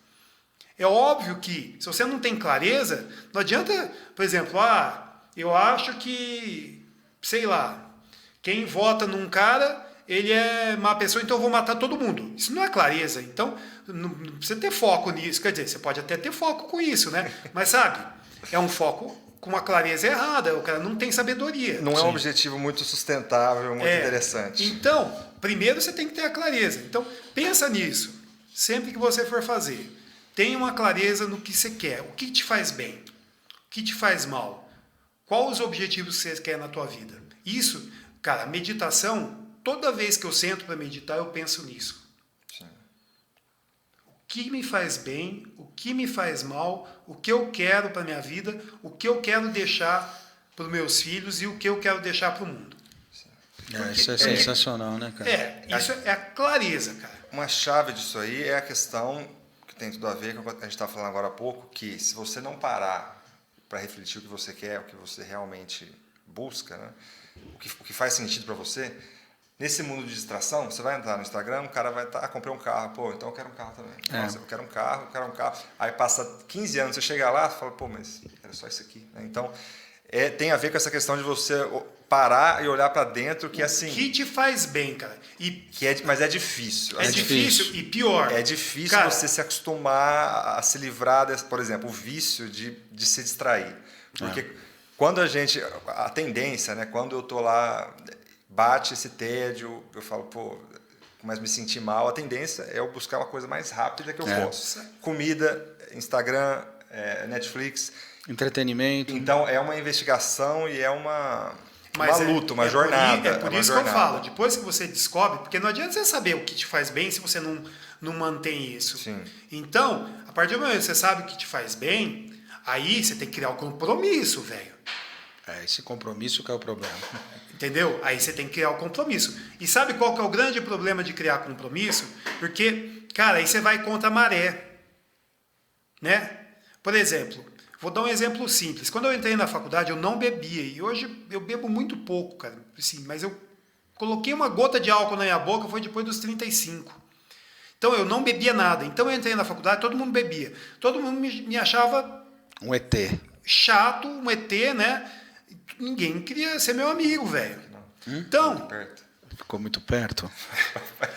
É óbvio que, se você não tem clareza, não adianta, por exemplo, eu acho que, sei lá, quem vota num cara, ele é má pessoa, então eu vou matar todo mundo. Isso não é clareza. Então, não precisa ter foco nisso. Quer dizer, você pode até ter foco com isso, né? Mas, sabe, é um foco com uma clareza errada. O cara não tem sabedoria. Não é um objetivo muito sustentável, muito interessante. Então, primeiro você tem que ter a clareza. Então, pensa nisso. Sempre que você for fazer, tenha uma clareza no que você quer. O que te faz bem? O que te faz mal? Quais os objetivos que você quer na tua vida? Isso, cara, meditação, toda vez que eu sento para meditar, eu penso nisso. Sim. O que me faz bem, o que me faz mal, o que eu quero para minha vida, o que eu quero deixar para os meus filhos e o que eu quero deixar para o mundo. Isso é sensacional, né, cara? Isso é a clareza, cara. Uma chave disso aí é a questão que tem tudo a ver com o que a gente estava falando agora há pouco, que se você não parar para refletir o que você quer, o que você realmente busca, né? o que faz sentido para você, nesse mundo de distração, você vai entrar no Instagram, o cara vai estar, comprei um carro, pô, então eu quero um carro também. Nossa, eu quero um carro. Aí passa 15 anos, você chega lá e fala, pô, mas era só isso aqui. Então, tem a ver com essa questão de você parar e olhar para dentro, que assim... O que te faz bem, cara? Mas é difícil. É difícil e pior. É difícil, cara, você se acostumar a se livrar, por exemplo, o vício de se distrair. Porque quando a tendência, né, quando eu tô lá, bate esse tédio, eu falo, pô, começo a me sentir mal, a tendência é eu buscar uma coisa mais rápida que eu posso. Comida, Instagram, Netflix... Entretenimento. Então, é uma investigação e é uma luta, uma jornada. É por isso que eu falo, depois que você descobre, porque não adianta você saber o que te faz bem se você não mantém isso. Sim. Então, a partir do momento que você sabe o que te faz bem, aí você tem que criar um compromisso, velho. Esse compromisso que é o problema. Entendeu? Aí você tem que criar o compromisso. E sabe qual que é o grande problema de criar compromisso? Porque, cara, aí você vai contra a maré. Né? Por exemplo... Vou dar um exemplo simples. Quando eu entrei na faculdade, eu não bebia. E hoje eu bebo muito pouco, cara. Assim, mas eu coloquei uma gota de álcool na minha boca, foi depois dos 35. Então eu não bebia nada. Então eu entrei na faculdade, todo mundo bebia. Todo mundo me achava... Um ET. Chato, um ET, né? Ninguém queria ser meu amigo, velho. Então... Ficou muito perto.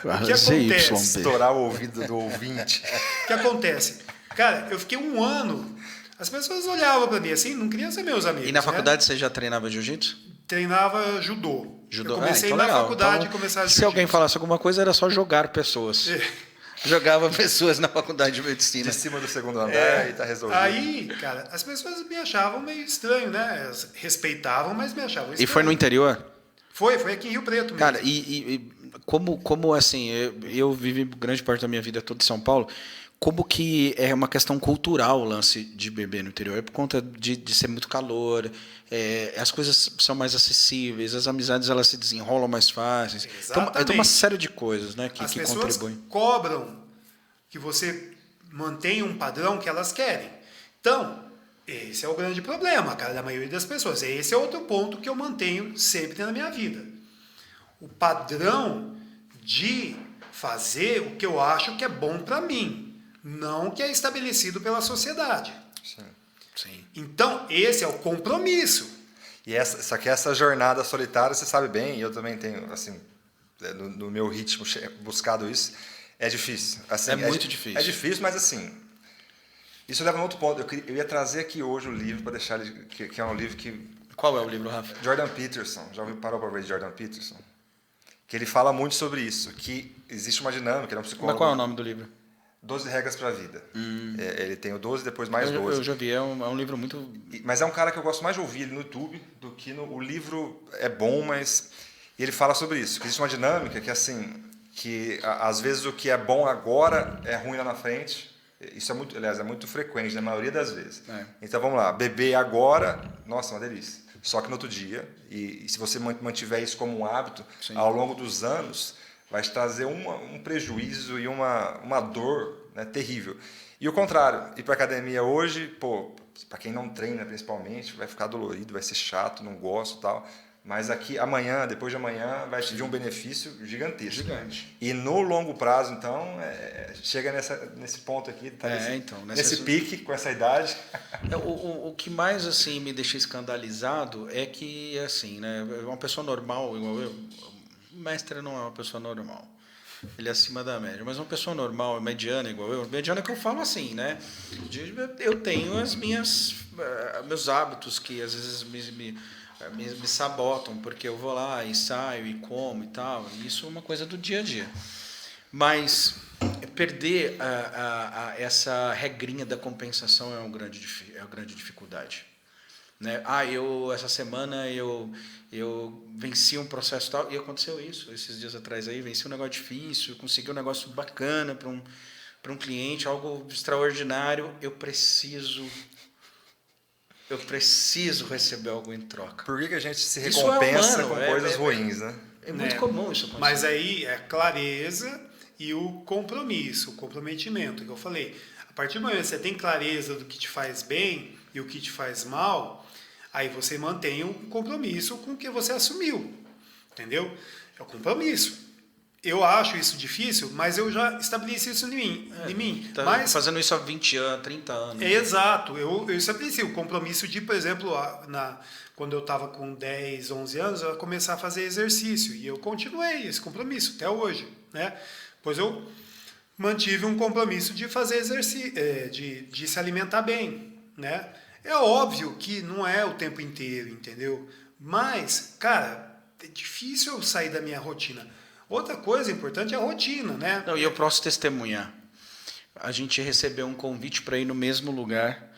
O que acontece? Estourar o ouvido do ouvinte. O que acontece? Cara, eu fiquei um ano... As pessoas olhavam para mim assim, não queriam ser meus amigos. E na faculdade você já treinava jiu-jitsu? Treinava judô. Judô. Eu comecei então na legal. faculdade então, começar a se alguém falasse alguma coisa, era só jogar pessoas. Jogava pessoas na faculdade de medicina. De cima do segundo andar e tá resolvido. Aí, cara, as pessoas me achavam meio estranho, né? Elas respeitavam, mas me achavam estranho. E foi no interior? Foi aqui em Rio Preto mesmo. Cara, e como assim, eu vivi grande parte da minha vida toda em São Paulo, como que é uma questão cultural o lance de beber no interior? É por conta de ser muito calor, as coisas são mais acessíveis, as amizades elas se desenrolam mais fáceis. Então, tem uma série de coisas, né, que contribuem. As pessoas cobram que você mantenha um padrão que elas querem. Então, esse é o grande problema, cara, da maioria das pessoas. Esse é outro ponto que eu mantenho sempre na minha vida. O padrão de fazer o que eu acho que é bom para mim. Não que é estabelecido pela sociedade. Sim. Então, esse é o compromisso. E só que essa jornada solitária, você sabe bem, e eu também tenho, assim, no meu ritmo, buscado isso, é difícil. Assim, é muito difícil. É difícil, mas assim, isso leva a um outro ponto. Eu ia trazer aqui hoje o livro, para deixar ele, que é um livro que... Qual é o livro, Rafa? Jordan Peterson. Já parou para ver de Jordan Peterson? Que ele fala muito sobre isso, que existe uma dinâmica, ele é um psicólogo. Mas qual é o nome do livro? 12 Regras para a Vida. Ele tem o 12, depois mais 12. Eu já vi, é um livro muito... Mas é um cara que eu gosto mais de ouvir ele no YouTube do que o livro é bom, mas ele fala sobre isso, que existe uma dinâmica que assim, que às vezes o que é bom agora é ruim lá na frente. Isso é muito, aliás, é muito frequente na maioria das vezes. Então vamos lá, beber agora, nossa, uma delícia. Só que no outro dia, e se você mantiver isso como um hábito, sim, ao longo dos anos, vai te trazer um prejuízo e uma dor, né, terrível. E o contrário, ir para a academia hoje, pô, para quem não treina principalmente, vai ficar dolorido, vai ser chato, não gosto e tal. Mas aqui amanhã, depois de amanhã, vai te dar um benefício gigantesco. Gigante. E no longo prazo, então, chega nesse ponto aqui, tá nesse pique, com essa idade. O que mais assim me deixa escandalizado é que, assim, né, uma pessoa normal, igual eu, o mestre não é uma pessoa normal. Ele é acima da média. Mas uma pessoa normal, mediana, igual eu, mediana que eu falo assim, né? Eu tenho meus hábitos que às vezes me sabotam, porque eu vou lá e saio e como e tal. E isso é uma coisa do dia a dia. Mas perder essa regrinha da compensação é uma grande dificuldade. Né? Essa semana eu venci um processo tal, e aconteceu isso esses dias atrás aí, venci um negócio difícil, consegui um negócio bacana para um cliente, algo extraordinário, eu preciso receber algo em troca. Por que a gente se recompensa com coisas ruins, né? É muito comum isso acontecer. Mas aí é clareza e o compromisso, o comprometimento, que eu falei. A partir do momento que você tem clareza do que te faz bem e o que te faz mal, aí você mantém um compromisso com o que você assumiu, entendeu? É o compromisso. Eu acho isso difícil, mas eu já estabeleci isso em mim. Tá mas, fazendo isso há 20 anos, 30 anos. Exato. Eu estabeleci o compromisso de, por exemplo, quando eu estava com 10, 11 anos, eu ia começar a fazer exercício. E eu continuei esse compromisso até hoje, né? Pois eu mantive um compromisso de fazer exercício, de se alimentar bem, né? É óbvio que não é o tempo inteiro, entendeu? Mas, cara, é difícil eu sair da minha rotina. Outra coisa importante é a rotina, né? Não, e eu posso testemunhar. A gente recebeu um convite para ir no mesmo lugar.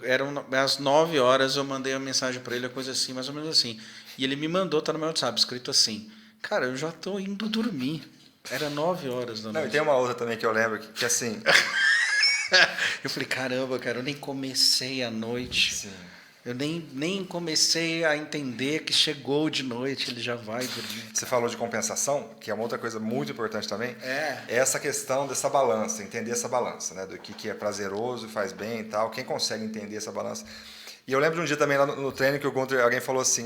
Eram às 9 horas, eu mandei uma mensagem para ele, coisa assim, mais ou menos assim. E ele me mandou, tá no meu WhatsApp, escrito assim: cara, eu já tô indo dormir. Era 9 horas da noite. Não, e tem uma outra também que eu lembro, que assim... Eu falei, caramba, cara, eu nem comecei a noite. Sim. Eu nem comecei a entender que chegou de noite, ele já vai dormir. Você falou de compensação, que é uma outra coisa muito importante também. É essa questão dessa balança, entender essa balança, né? Do que é prazeroso, faz bem e tal. Quem consegue entender essa balança? E eu lembro de um dia também lá no treino que alguém falou assim,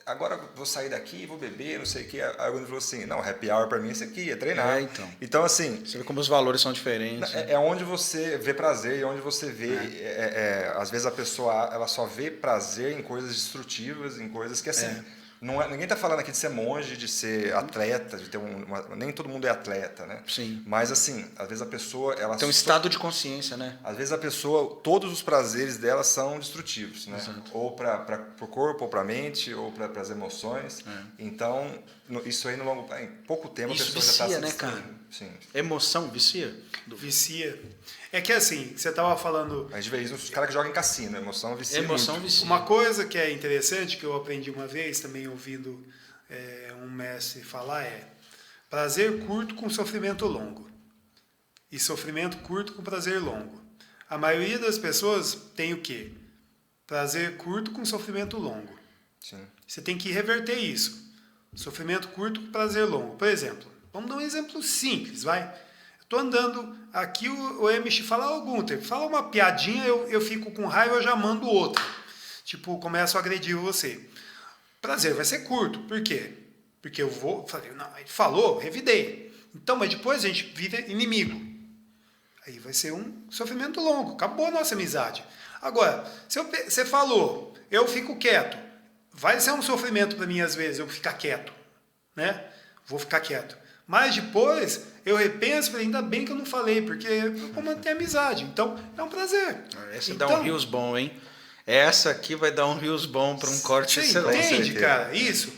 agora vou sair daqui, vou beber, não sei o quê. Aí alguém falou assim, não, happy hour para mim é isso aqui, é treinar. Então, assim... Você vê como os valores são diferentes. É onde você vê prazer, é onde você vê... às vezes a pessoa ela só vê prazer em coisas destrutivas, em coisas que, assim... Ninguém está falando aqui de ser monge, de ser atleta, de ter nem todo mundo é atleta, né? Sim. Mas, assim, às vezes a pessoa... Tem um estado de consciência, né? Às vezes a pessoa, todos os prazeres dela são destrutivos, né? Exato. Ou para o corpo, ou para a mente, ou para as emoções. Então, isso aí, em pouco tempo, isso a pessoa vicia, já está né, destruindo. cara? Sim. Emoção vicia? Vicia. É que assim, você estava falando... A gente vê isso nos caras que jogam em cassino, emoção vicia Emoção muito. vicia. Uma coisa que é interessante, que eu aprendi uma vez, também ouvindo um mestre falar, é prazer curto com sofrimento longo. E sofrimento curto com prazer longo. A maioria das pessoas tem o quê? Prazer curto com sofrimento longo. Sim. Você tem que reverter isso. Sofrimento curto com prazer longo. Por exemplo, vamos dar um exemplo simples, vai? Estou andando aqui, o MX fala, Gunther, fala uma piadinha, eu fico com raiva, eu já mando outra. Tipo, começo a agredir você. Prazer vai ser curto. Por quê? Porque eu falei, não, ele falou, revidei. Então, mas depois a gente vira inimigo. Aí vai ser um sofrimento longo. Acabou a nossa amizade. Agora, se você falou, eu fico quieto. Vai ser um sofrimento para mim, às vezes, eu ficar quieto. Né? Vou ficar quieto. Mas depois eu repenso e falei, ainda bem que eu não falei, porque eu vou manter a amizade. Então, é um prazer. Essa então, dá um rios bom, hein? Essa aqui vai dar um rios bom para um corte excelente. Você entende, cara? Isso.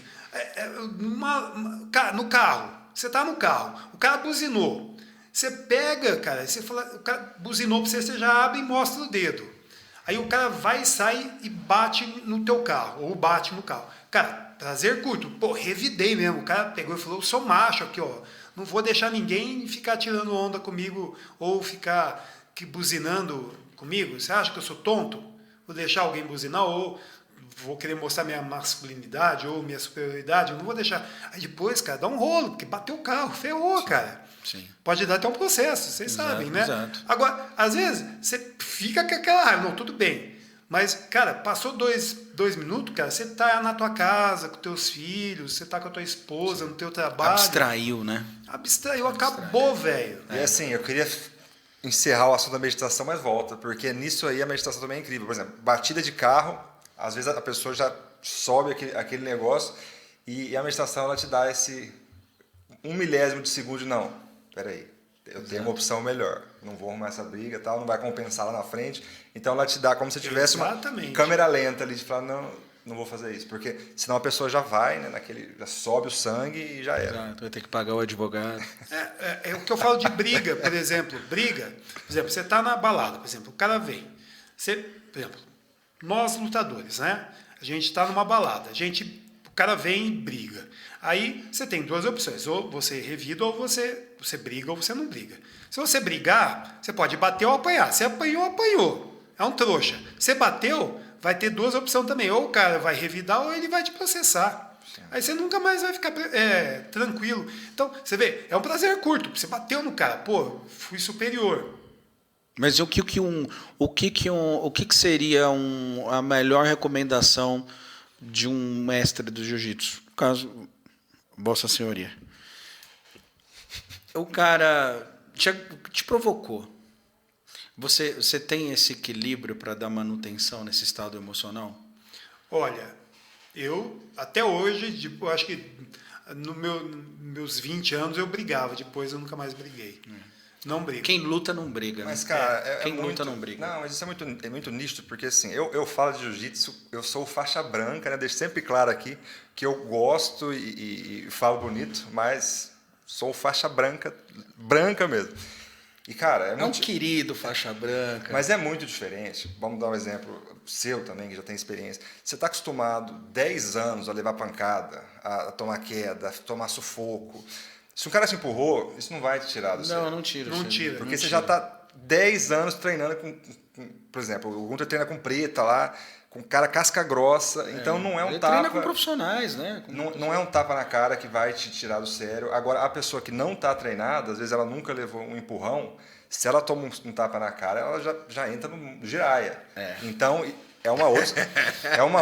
No carro. Você está no carro. O cara buzinou. Você pega, cara, você fala, o cara buzinou pra você, você já abre e mostra o dedo. Aí o cara vai, sai e bate no teu carro, ou bate no carro. Cara, prazer curto. Pô, revidei mesmo. O cara pegou e falou, eu sou macho aqui, ó. Não vou deixar ninguém ficar tirando onda comigo ou ficar buzinando comigo. Você acha que eu sou tonto? Vou deixar alguém buzinar ou vou querer mostrar minha masculinidade ou minha superioridade? Eu não vou deixar. Aí depois, cara, dá um rolo, porque bateu o carro, ferrou, cara. Sim. Pode dar até um processo, vocês sabem, né? Exato. Agora, às vezes, você fica com aquela raiva, não, tudo bem. Mas, cara, passou dois minutos, cara, você tá na tua casa, com teus filhos, você tá com a tua esposa, no teu trabalho. Abstraiu, né? Abstraiu, acabou, velho. E assim, eu queria encerrar o assunto da meditação, mas volta, porque nisso aí a meditação também é incrível. Por exemplo, batida de carro, às vezes a pessoa já sobe aquele negócio e a meditação ela te dá esse 1 milésimo de segundo de não, peraí, eu tenho uma opção melhor, não vou arrumar essa briga, tal, não vai compensar lá na frente, então ela te dá como se tivesse Exatamente. uma câmera lenta ali de falar, não vou fazer isso, porque senão a pessoa já vai, né, já sobe o sangue e já era. Exato, vai ter que pagar o advogado. É o que eu falo de briga, por exemplo. Briga, por exemplo, você está na balada, por exemplo, o cara vem. Por exemplo, nós lutadores, né? A gente está numa balada, o cara vem e briga. Aí você tem duas opções, ou você revida, ou você briga, ou você não briga. Se você brigar, você pode bater ou apanhar. Se apanhou, apanhou. É um trouxa. Você bateu, vai ter duas opções também. Ou o cara vai revidar, ou ele vai te processar. Aí você nunca mais vai ficar tranquilo. Então, você vê, é um prazer curto. Você bateu no cara, pô, fui superior. Mas o que seria a melhor recomendação de um mestre do jiu-jitsu? No caso, Vossa Senhoria. O cara te provocou. Você tem esse equilíbrio para dar manutenção nesse estado emocional? Olha, eu até hoje, eu acho que meus 20 anos eu brigava, depois eu nunca mais briguei. Não brigo. Quem luta não briga. Mas, né? cara, Quem muito, luta não briga. Não, mas isso é muito nítido, porque assim, eu falo de jiu-jitsu, eu sou faixa branca, né? Deixo sempre claro aqui que eu gosto e falo bonito, mas sou faixa branca mesmo. E, cara, É um querido faixa branca. Mas é muito diferente. Vamos dar um exemplo seu também, que já tem experiência. Você está acostumado 10 anos a levar pancada, a tomar queda, a tomar sufoco. Se um cara te empurrou, isso não vai te tirar do sério. Não tira. Não tira. Porque você já está 10 anos treinando por exemplo, o Gunter treina com preta lá, com cara casca grossa, então não é um ele tapa... treina com profissionais, né? Não é um tapa na cara que vai te tirar do sério. Agora, a pessoa que não está treinada, às vezes ela nunca levou um empurrão, se ela toma um tapa na cara, ela já entra no giraia. Então, é uma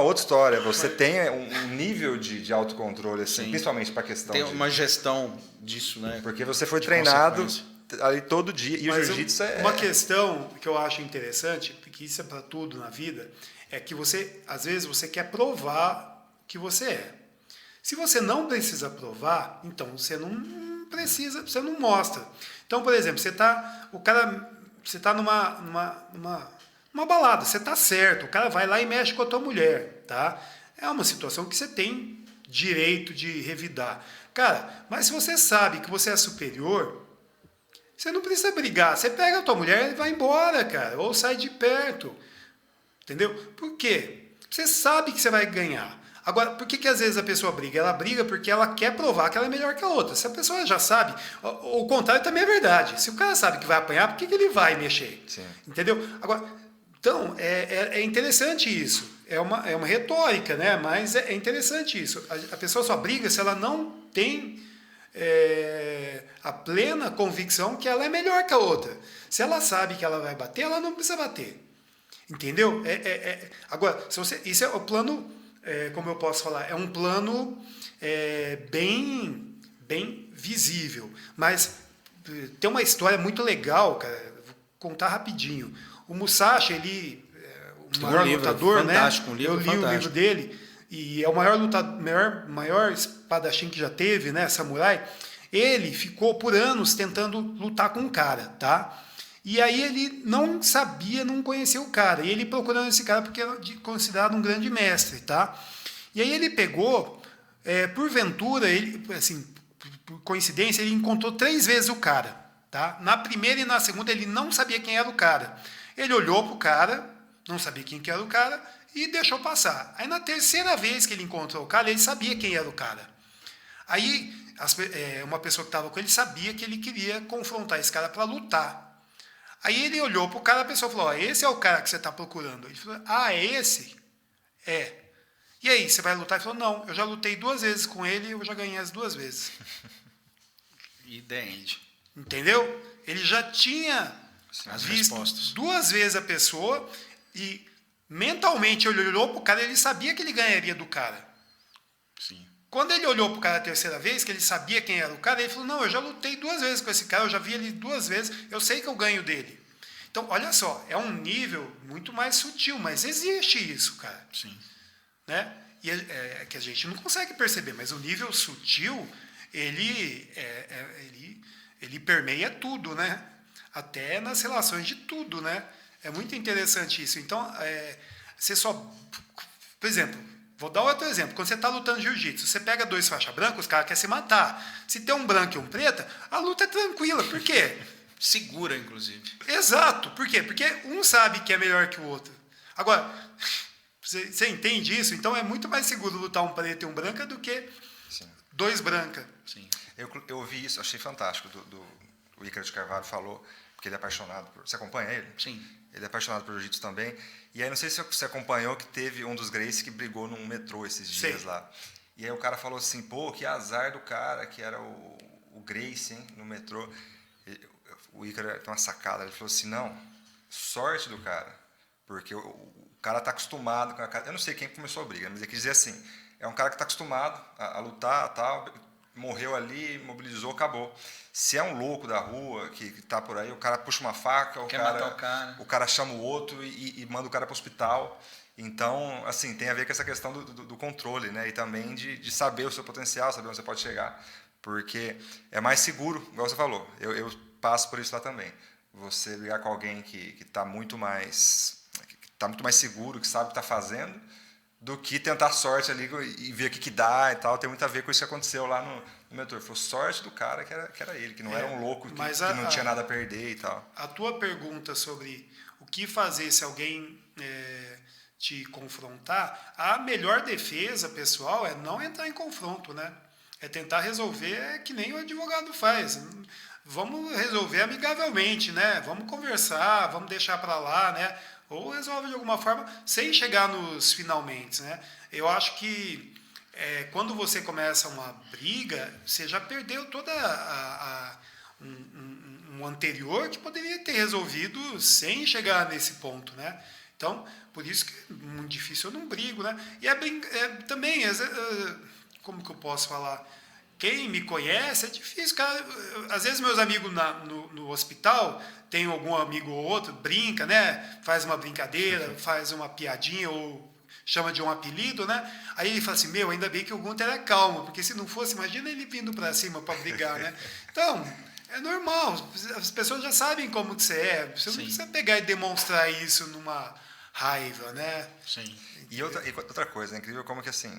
outra história. Você tem um nível de autocontrole, assim, principalmente para a questão tem uma gestão disso, né? Porque você foi treinado ali todo dia. E o jiu-jitsu Uma questão que eu acho interessante, porque isso é para tudo na vida, é que às vezes você quer provar que você é. Se você não precisa provar, então você não precisa, você não mostra. Então, por exemplo, você está numa balada, você está certo, o cara vai lá e mexe com a tua mulher, tá? É uma situação que você tem direito de revidar. Cara, mas se você sabe que você é superior, você não precisa brigar. Você pega a tua mulher e vai embora, cara, ou sai de perto. Entendeu? Por quê? Você sabe que você vai ganhar. Agora, por que às vezes a pessoa briga? Ela briga porque ela quer provar que ela é melhor que a outra. Se a pessoa já sabe, o contrário também é verdade. Se o cara sabe que vai apanhar, por que ele vai mexer? Sim. Entendeu? Agora, então, é interessante isso. É uma retórica, né? Mas é interessante isso. A pessoa só briga se ela não tem a plena convicção que ela é melhor que a outra. Se ela sabe que ela vai bater, ela não precisa bater. Entendeu? Agora, isso é o plano, como eu posso falar, é um plano bem visível. Mas tem uma história muito legal, cara. Vou contar rapidinho. O Musashi, ele é o maior lutador, né? Eu li o livro dele, e é o maior espadachim que já teve, né? Samurai. Ele ficou por anos tentando lutar com um cara, tá? E aí ele não sabia, não conhecia o cara. E ele procurando esse cara porque era considerado um grande mestre, tá? E aí ele pegou, porventura, ele, assim, por coincidência, ele encontrou 3 vezes o cara, Tá? Na primeira e na segunda ele não sabia quem era o cara. Ele olhou pro cara, não sabia quem que era o cara e deixou passar. Aí na terceira vez que ele encontrou o cara, ele sabia quem era o cara. Aí uma pessoa que estava com ele sabia que ele queria confrontar esse cara para lutar. Aí ele olhou pro cara, a pessoa falou, esse é o cara que você está procurando. Ele falou, é esse? É. E aí, você vai lutar? Ele falou, não, eu já lutei 2 vezes com ele e eu já ganhei as 2 vezes. Idêntico. Entendeu? Ele já tinha As visto respostas. 2 vezes a pessoa e mentalmente ele olhou pro cara, ele sabia que ele ganharia do cara. Sim. Quando ele olhou pro cara a terceira vez, que ele sabia quem era o cara, ele falou, não, eu já lutei 2 vezes com esse cara, eu já vi ele 2 vezes, eu sei que eu ganho dele. Então, olha só, é um nível muito mais sutil, mas existe isso, cara. Sim. Né? E é que a gente não consegue perceber, mas o nível sutil, ele permeia tudo, né? Até nas relações de tudo, né? É muito interessante isso. Então, você só... Por exemplo, vou dar outro exemplo. Quando você está lutando jiu-jitsu, você pega 2 faixas brancas, os caras querem se matar. Se tem um branco e um preta, a luta é tranquila. Por quê? Segura, inclusive. Exato. Por quê? Porque um sabe que é melhor que o outro. Agora, você entende isso? Então é muito mais seguro lutar um preto e um branca do que Sim. 2 brancas. Sim. Eu ouvi isso, achei fantástico. O Ícaro de Carvalho falou, porque ele é apaixonado por... Você acompanha ele? Sim. Ele é apaixonado por jiu-jitsu também. E aí, não sei se você acompanhou que teve um dos Gracie que brigou num metrô esses dias Sei. lá. E aí o cara falou assim, pô, que azar do cara, que era o Gracie, hein, no metrô. O Ícaro tem uma sacada, ele falou assim, não, sorte do cara, porque o cara tá acostumado com a... Eu não sei quem começou a briga, mas ele quis dizer assim, é um cara que está acostumado a lutar, tal, morreu ali, mobilizou, acabou. Se é um louco da rua que está por aí, o cara puxa uma faca, o cara chama o outro e manda o cara para o hospital. Então, assim, tem a ver com essa questão do controle, né? E também de saber o seu potencial, saber onde você pode chegar. Porque é mais seguro, igual você falou. Eu passo por isso lá também. Você brigar com alguém que está muito mais seguro, que sabe o que está fazendo, do que tentar sorte ali e ver o que dá e tal. Tem muito a ver com isso que aconteceu lá no metrô. Foi sorte do cara que era ele, que não era um louco, que não tinha nada a perder e tal. A tua pergunta sobre o que fazer se alguém te confrontar, a melhor defesa, pessoal, é não entrar em confronto, né? É tentar resolver que nem o advogado faz. Vamos resolver amigavelmente, né? Vamos conversar, vamos deixar para lá, né? Ou resolve de alguma forma sem chegar nos finalmente, né? Eu acho que quando você começa uma briga, você já perdeu toda um anterior que poderia ter resolvido sem chegar nesse ponto, né? Então, por isso que é muito difícil, eu não brigo, né? E também, como que eu posso falar? Quem me conhece é difícil, cara. Às vezes meus amigos no hospital, tem algum amigo ou outro, brinca, né? Faz uma brincadeira, faz uma piadinha ou chama de um apelido, né? Aí ele fala assim, ainda bem que o Gunter é calmo, porque se não fosse, imagina ele vindo para cima para brigar, né? Então, é normal, as pessoas já sabem como que você é, você não precisa pegar e demonstrar isso numa raiva, né? Sim. E outra coisa, é incrível como que assim,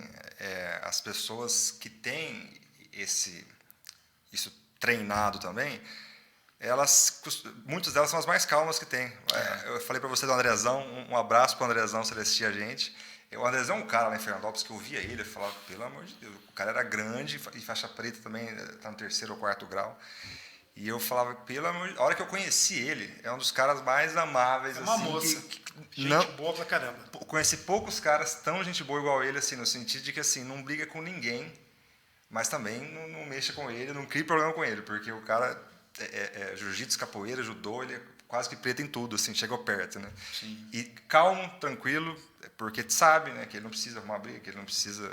as pessoas que têm isso treinado também, muitas delas são as mais calmas que tem. Eu falei para você do Andrezão, um abraço para o Andrezão, se ele assistir a gente. O Andrezão é um cara lá em Fernandópolis que eu via ele, eu falava, pelo amor de Deus, o cara era grande e faixa preta também, está no 3º ou 4º grau. E eu falava, pelo amor de Deus, a hora que eu conheci ele, é um dos caras mais amáveis. É uma assim, moça, gente boa pra caramba. Conheci poucos caras tão gente boa igual ele, assim, no sentido de que assim, não briga com ninguém, mas também não mexa com ele, não cria problema com ele, porque o cara jiu-jitsu, capoeira, judô, ele é quase que preto em tudo, assim, chegou perto, né? Sim. E calmo, tranquilo, porque sabe, né, que ele não precisa arrumar briga, que ele não precisa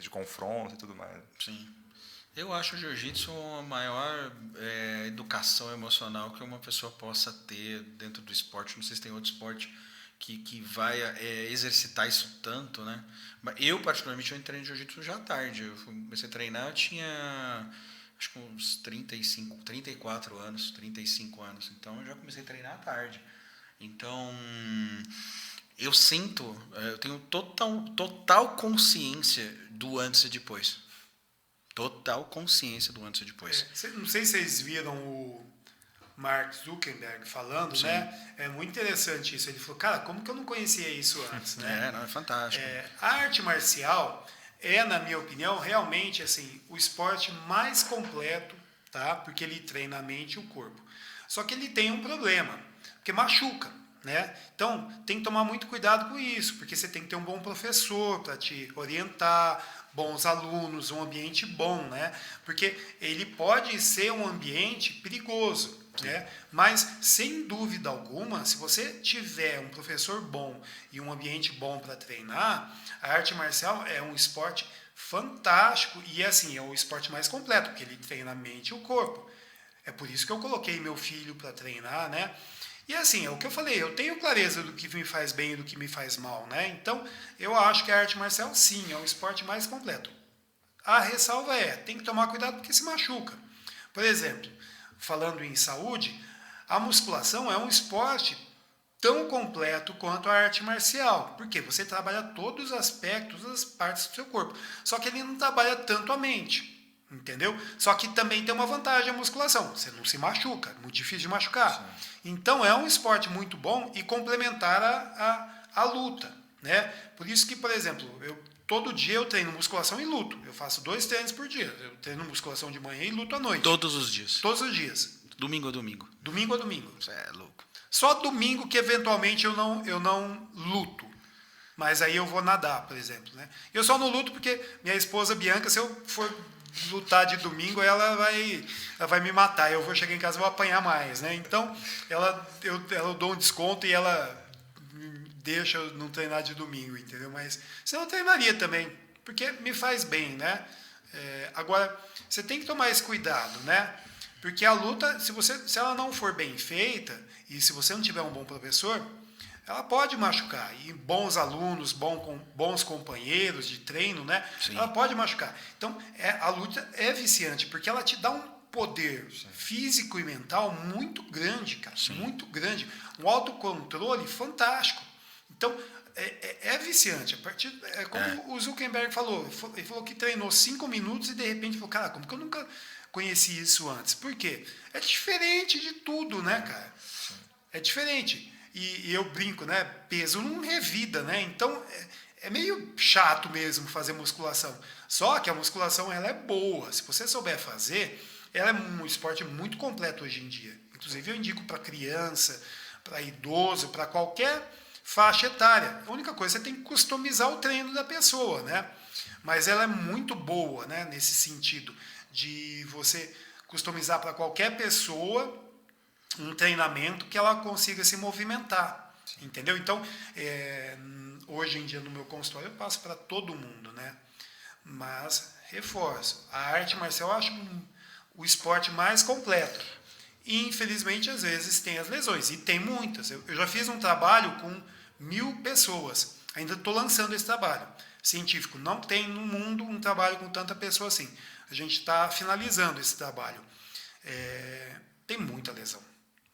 de confronto e tudo mais. Sim. Eu acho o jiu-jitsu a maior educação emocional que uma pessoa possa ter dentro do esporte. Não sei se tem outro esporte que vai exercitar isso tanto, né? Eu, particularmente, eu entrei no jiu-jitsu já tarde. Eu comecei a treinar, eu tinha acho que uns 34 anos, 35 anos. Então, eu já comecei a treinar tarde. Então, eu tenho total consciência do antes e depois. Total consciência do antes e depois. Não sei se vocês viram Mark Zuckerberg falando, né? É muito interessante isso. Ele falou, cara, como que eu não conhecia isso antes, né? Não, é fantástico. A arte marcial é, na minha opinião, realmente assim, o esporte mais completo, tá? Porque ele treina a mente e o corpo. Só que ele tem um problema, porque machuca, né? Então, tem que tomar muito cuidado com isso, porque você tem que ter um bom professor para te orientar, bons alunos, um ambiente bom, né? Porque ele pode ser um ambiente perigoso, né? Mas, sem dúvida alguma, se você tiver um professor bom e um ambiente bom para treinar, a arte marcial é um esporte fantástico e, assim, é o esporte mais completo, porque ele treina a mente e o corpo. É por isso que eu coloquei meu filho para treinar, né? E assim, é o que eu falei, eu tenho clareza do que me faz bem e do que me faz mal, né? Então, eu acho que a arte marcial, sim, é o esporte mais completo. A ressalva tem que tomar cuidado porque se machuca. Por exemplo, falando em saúde, a musculação é um esporte tão completo quanto a arte marcial, porque você trabalha todos os aspectos, as partes do seu corpo. Só que ele não trabalha tanto a mente. Entendeu? Só que também tem uma vantagem a musculação. Você não se machuca, é muito difícil de machucar. Sim. Então é um esporte muito bom e complementar a luta. Né? Por isso que, por exemplo, todo dia eu treino musculação e luto. Eu faço 2 treinos por dia. Eu treino musculação de manhã e luto à noite. Todos os dias? Todos os dias. Domingo a domingo? Domingo a domingo. Você é louco. Só domingo que eventualmente eu não luto. Mas aí eu vou nadar, por exemplo. Né? Eu só não luto porque minha esposa Bianca, se eu for lutar de domingo, ela vai me matar. Eu vou chegar em casa e vou apanhar mais, né? Então, eu dou um desconto e ela deixa eu não treinar de domingo, entendeu? Mas senão eu treinaria também, porque me faz bem, né? Agora, você tem que tomar esse cuidado, né? Porque a luta, se ela não for bem feita, e se você não tiver um bom professor, ela pode machucar. E bons alunos, bons companheiros de treino, né? Sim. Ela pode machucar. Então, a luta é viciante, porque ela te dá um poder físico e mental muito grande, cara. Sim. Muito grande. Um autocontrole fantástico. Então, é viciante. Como o Zuckerberg falou. Ele falou que treinou 5 minutos e, de repente, falou, cara, como que eu nunca conheci isso antes? Por quê? É diferente de tudo, né, cara? É diferente. E eu brinco, né? Peso não revida, né? Então, é meio chato mesmo fazer musculação. Só que a musculação, ela é boa. Se você souber fazer, ela é um esporte muito completo hoje em dia. Inclusive, eu indico para criança, para idoso, para qualquer faixa etária. A única coisa, você tem que customizar o treino da pessoa, né? Mas ela é muito boa, né? Nesse sentido de você customizar para qualquer pessoa um treinamento que ela consiga se movimentar. Sim. Entendeu? Então, hoje em dia no meu consultório eu passo para todo mundo, né? Mas, reforço, a arte marcial eu acho o esporte mais completo. E, infelizmente, às vezes tem as lesões, e tem muitas. Eu já fiz um trabalho com 1.000 pessoas, ainda estou lançando esse trabalho científico. Não tem no mundo um trabalho com tanta pessoa assim. A gente está finalizando esse trabalho. Tem muita lesão.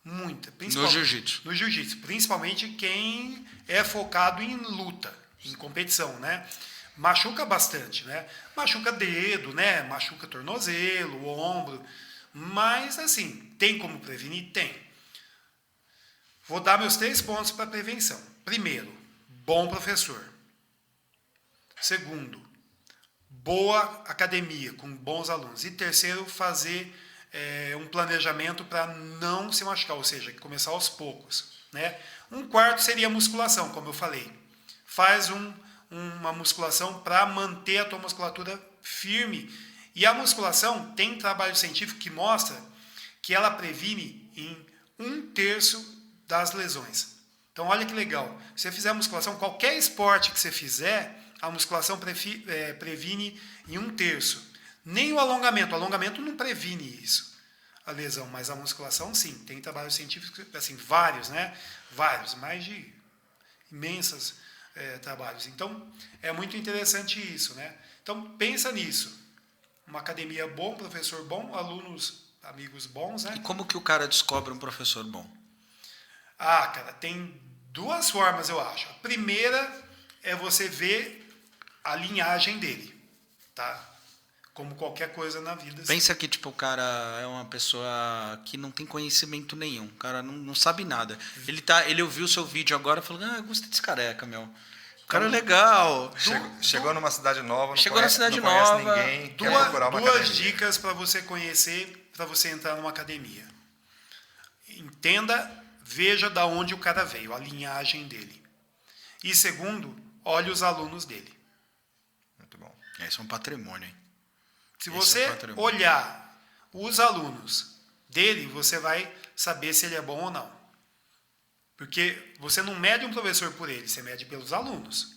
Muita. No jiu-jitsu. No jiu-jitsu. Principalmente quem é focado em luta, em competição, né? Machuca bastante, né? Machuca dedo, né? Machuca tornozelo, ombro. Mas, assim, tem como prevenir? Tem. Vou dar meus 3 pontos para prevenção. Primeiro, bom professor. Segundo, boa academia, com bons alunos. E terceiro, fazer um planejamento para não se machucar, ou seja, começar aos poucos. Né? Um quarto seria a musculação, como eu falei. Faz uma musculação para manter a tua musculatura firme. E a musculação tem trabalho científico que mostra que ela previne em 1/3 das lesões. Então, olha que legal. Se você fizer musculação, qualquer esporte que você fizer, a musculação previne em 1/3. Nem o alongamento. O alongamento não previne isso, a lesão. Mas a musculação, sim. Tem trabalho científico, assim, vários, né? Vários. Mais de imensos trabalhos. Então, é muito interessante isso, né? Então, pensa nisso. Uma academia bom, professor bom, alunos, amigos bons, né? E como que o cara descobre um professor bom? Cara, tem 2 formas, eu acho. A primeira é você ver a linhagem dele, tá? como qualquer coisa na vida. Pensa que tipo, o cara é uma pessoa que não tem conhecimento nenhum. O cara não sabe nada. Ele ouviu o seu vídeo agora e falou, eu gostei desse careca, meu. O cara é legal. Chegou numa cidade nova, Chegou na cidade não conhece nova, ninguém, quer procurar uma duas academia. dicas para você conhecer, para você entrar numa academia. Entenda, veja da onde o cara veio, a linhagem dele. E segundo, olhe os alunos dele. Muito bom. Esse é um patrimônio, hein? Se Esse você é um patrimônio. olhar os alunos dele, você vai saber se ele é bom ou não. Porque você não mede um professor por ele, você mede pelos alunos.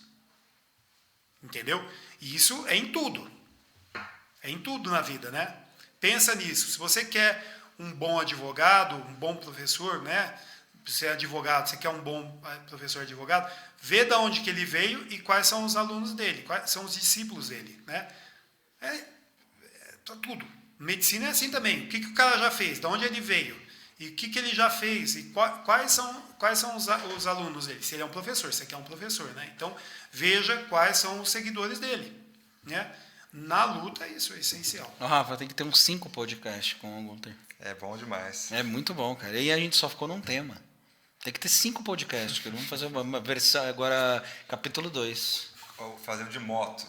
Entendeu? E isso é em tudo. É em tudo na vida, né? Pensa nisso. Se você quer um bom advogado, um bom professor, né? Você é advogado, você quer um bom professor advogado, vê de onde que ele veio e quais são os alunos dele, quais são os discípulos dele, né? Tudo. Medicina é assim também. O que o cara já fez? De onde ele veio? E o que ele já fez? E quais são os alunos dele? Se ele é um professor, você quer um professor, né? Então, veja quais são os seguidores dele, né? Na luta, isso é essencial. Rafa, tem que ter uns 5 podcasts com o Gunter. É bom demais. É muito bom, cara. E a gente só ficou num tema. Tem que ter 5 podcasts, cara. Vamos fazer uma versão agora, capítulo 2. Ou fazer o de moto.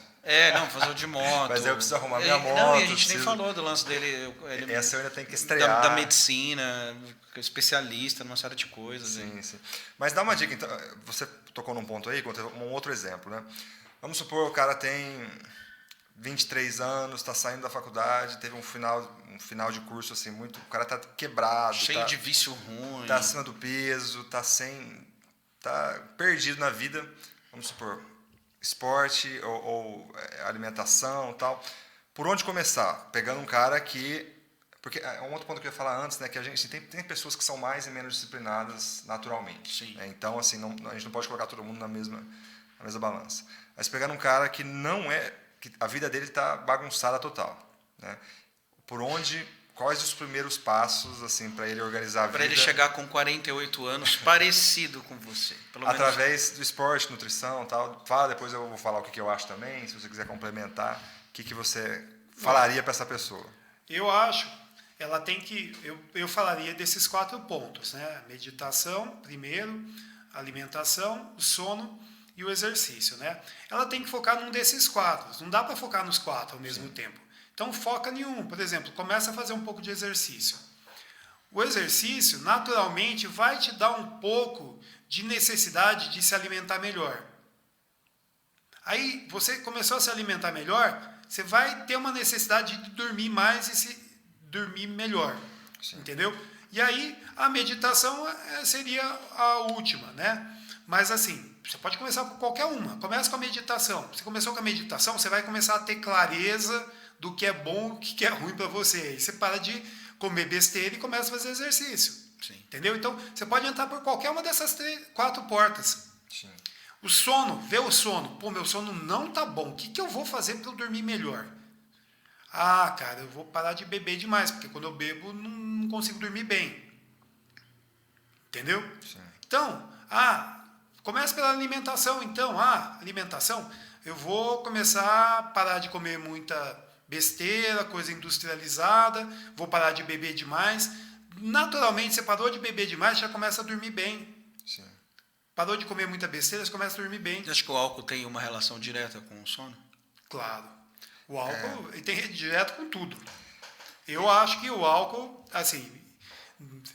Fazer o de moto. Mas eu preciso arrumar minha moto. Não, e a gente nem falou do lance dele. Essa eu ainda tenho que estrear. Da medicina, especialista numa série de coisas. Sim. Mas dá uma dica, então. Você tocou num ponto aí, um outro exemplo, né? Vamos supor o cara tem 23 anos, está saindo da faculdade, teve um final de curso assim, o cara tá quebrado. Cheio de vício ruim. Tá acima do peso, tá perdido na vida. Vamos supor, esporte ou alimentação, tal. Por onde começar? Pegando um cara que... Porque é um outro ponto que eu ia falar antes, né? Que a gente tem pessoas que são mais e menos disciplinadas naturalmente. Sim. Né? Então, assim, a gente não pode colocar todo mundo na mesma balança. Mas pegando um cara que não é... que a vida dele está bagunçada total. Né? Quais os primeiros passos assim, para ele organizar a vida? Para ele chegar com 48 anos parecido com você. Através do esporte, nutrição, tal. Fala, depois eu vou falar o que eu acho também, se você quiser complementar, o que você falaria para essa pessoa? Eu acho, ela tem que... Eu falaria desses 4 pontos, né? Meditação, primeiro, alimentação, o sono e o exercício, né? Ela tem que focar num desses 4. Não dá para focar nos 4 ao mesmo tempo. Então, foca em um. Por exemplo, começa a fazer um pouco de exercício. O exercício, naturalmente, vai te dar um pouco de necessidade de se alimentar melhor. Aí, você começou a se alimentar melhor, você vai ter uma necessidade de dormir mais e dormir melhor. Sim. Entendeu? E aí, a meditação seria a última, né? Mas, assim, você pode começar com qualquer uma. Começa com a meditação. Você começou com a meditação, você vai começar a ter clareza do que é bom e o que é ruim para você. Aí você para de comer besteira e começa a fazer exercício. Sim. Entendeu? Então, você pode entrar por qualquer uma dessas 4 portas. Sim. O sono, vê o sono. Pô, meu sono não tá bom. O que eu vou fazer para eu dormir melhor? Ah, cara, eu vou parar de beber demais, porque quando eu bebo, não consigo dormir bem. Entendeu? Sim. Então, começa pela alimentação, então. Alimentação, eu vou começar a parar de comer muita besteira, coisa industrializada, vou parar de beber demais. Naturalmente, você parou de beber demais, já começa a dormir bem. Sim. Parou de comer muita besteira, você começa a dormir bem. Você acha que o álcool tem uma relação direta com o sono? Claro. O álcool ele tem rede direta com tudo. Eu acho que o álcool, assim,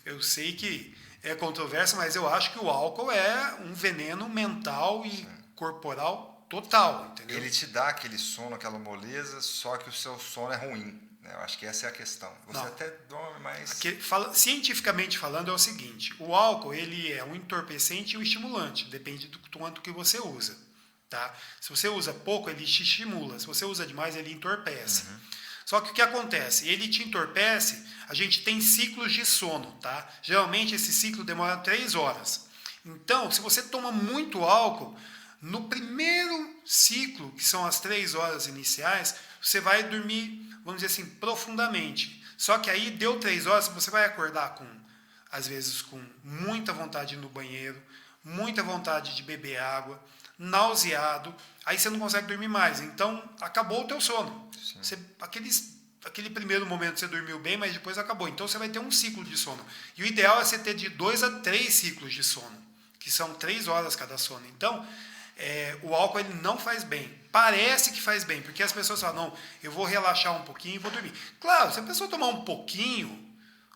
eu sei que é controverso, mas eu acho que o álcool é um veneno mental e corporal total, entendeu? Ele te dá aquele sono, aquela moleza, só que o seu sono é ruim. Né? Eu acho que essa é a questão. Você até dorme, mas... Cientificamente falando, é o seguinte: o álcool ele é um entorpecente e um estimulante, depende do quanto que você usa. Tá? Se você usa pouco, ele te estimula. Se você usa demais, ele entorpece. Uhum. Só que o que acontece? Ele te entorpece, a gente tem ciclos de sono. Tá? Geralmente, esse ciclo demora 3 horas. Então, se você toma muito álcool, no primeiro ciclo, que são as 3 horas iniciais, você vai dormir, vamos dizer assim, profundamente. Só que aí, deu 3 horas, você vai acordar às vezes com muita vontade de ir no banheiro, muita vontade de beber água, nauseado, aí você não consegue dormir mais. Então, acabou o teu sono. Aquele primeiro momento você dormiu bem, mas depois acabou. Então, você vai ter um ciclo de sono. E o ideal é você ter de 2 a 3 ciclos de sono, que são 3 horas cada sono. Então, o álcool ele não faz bem. Parece que faz bem, porque as pessoas falam, não, eu vou relaxar um pouquinho e vou dormir. Claro, se a pessoa tomar um pouquinho,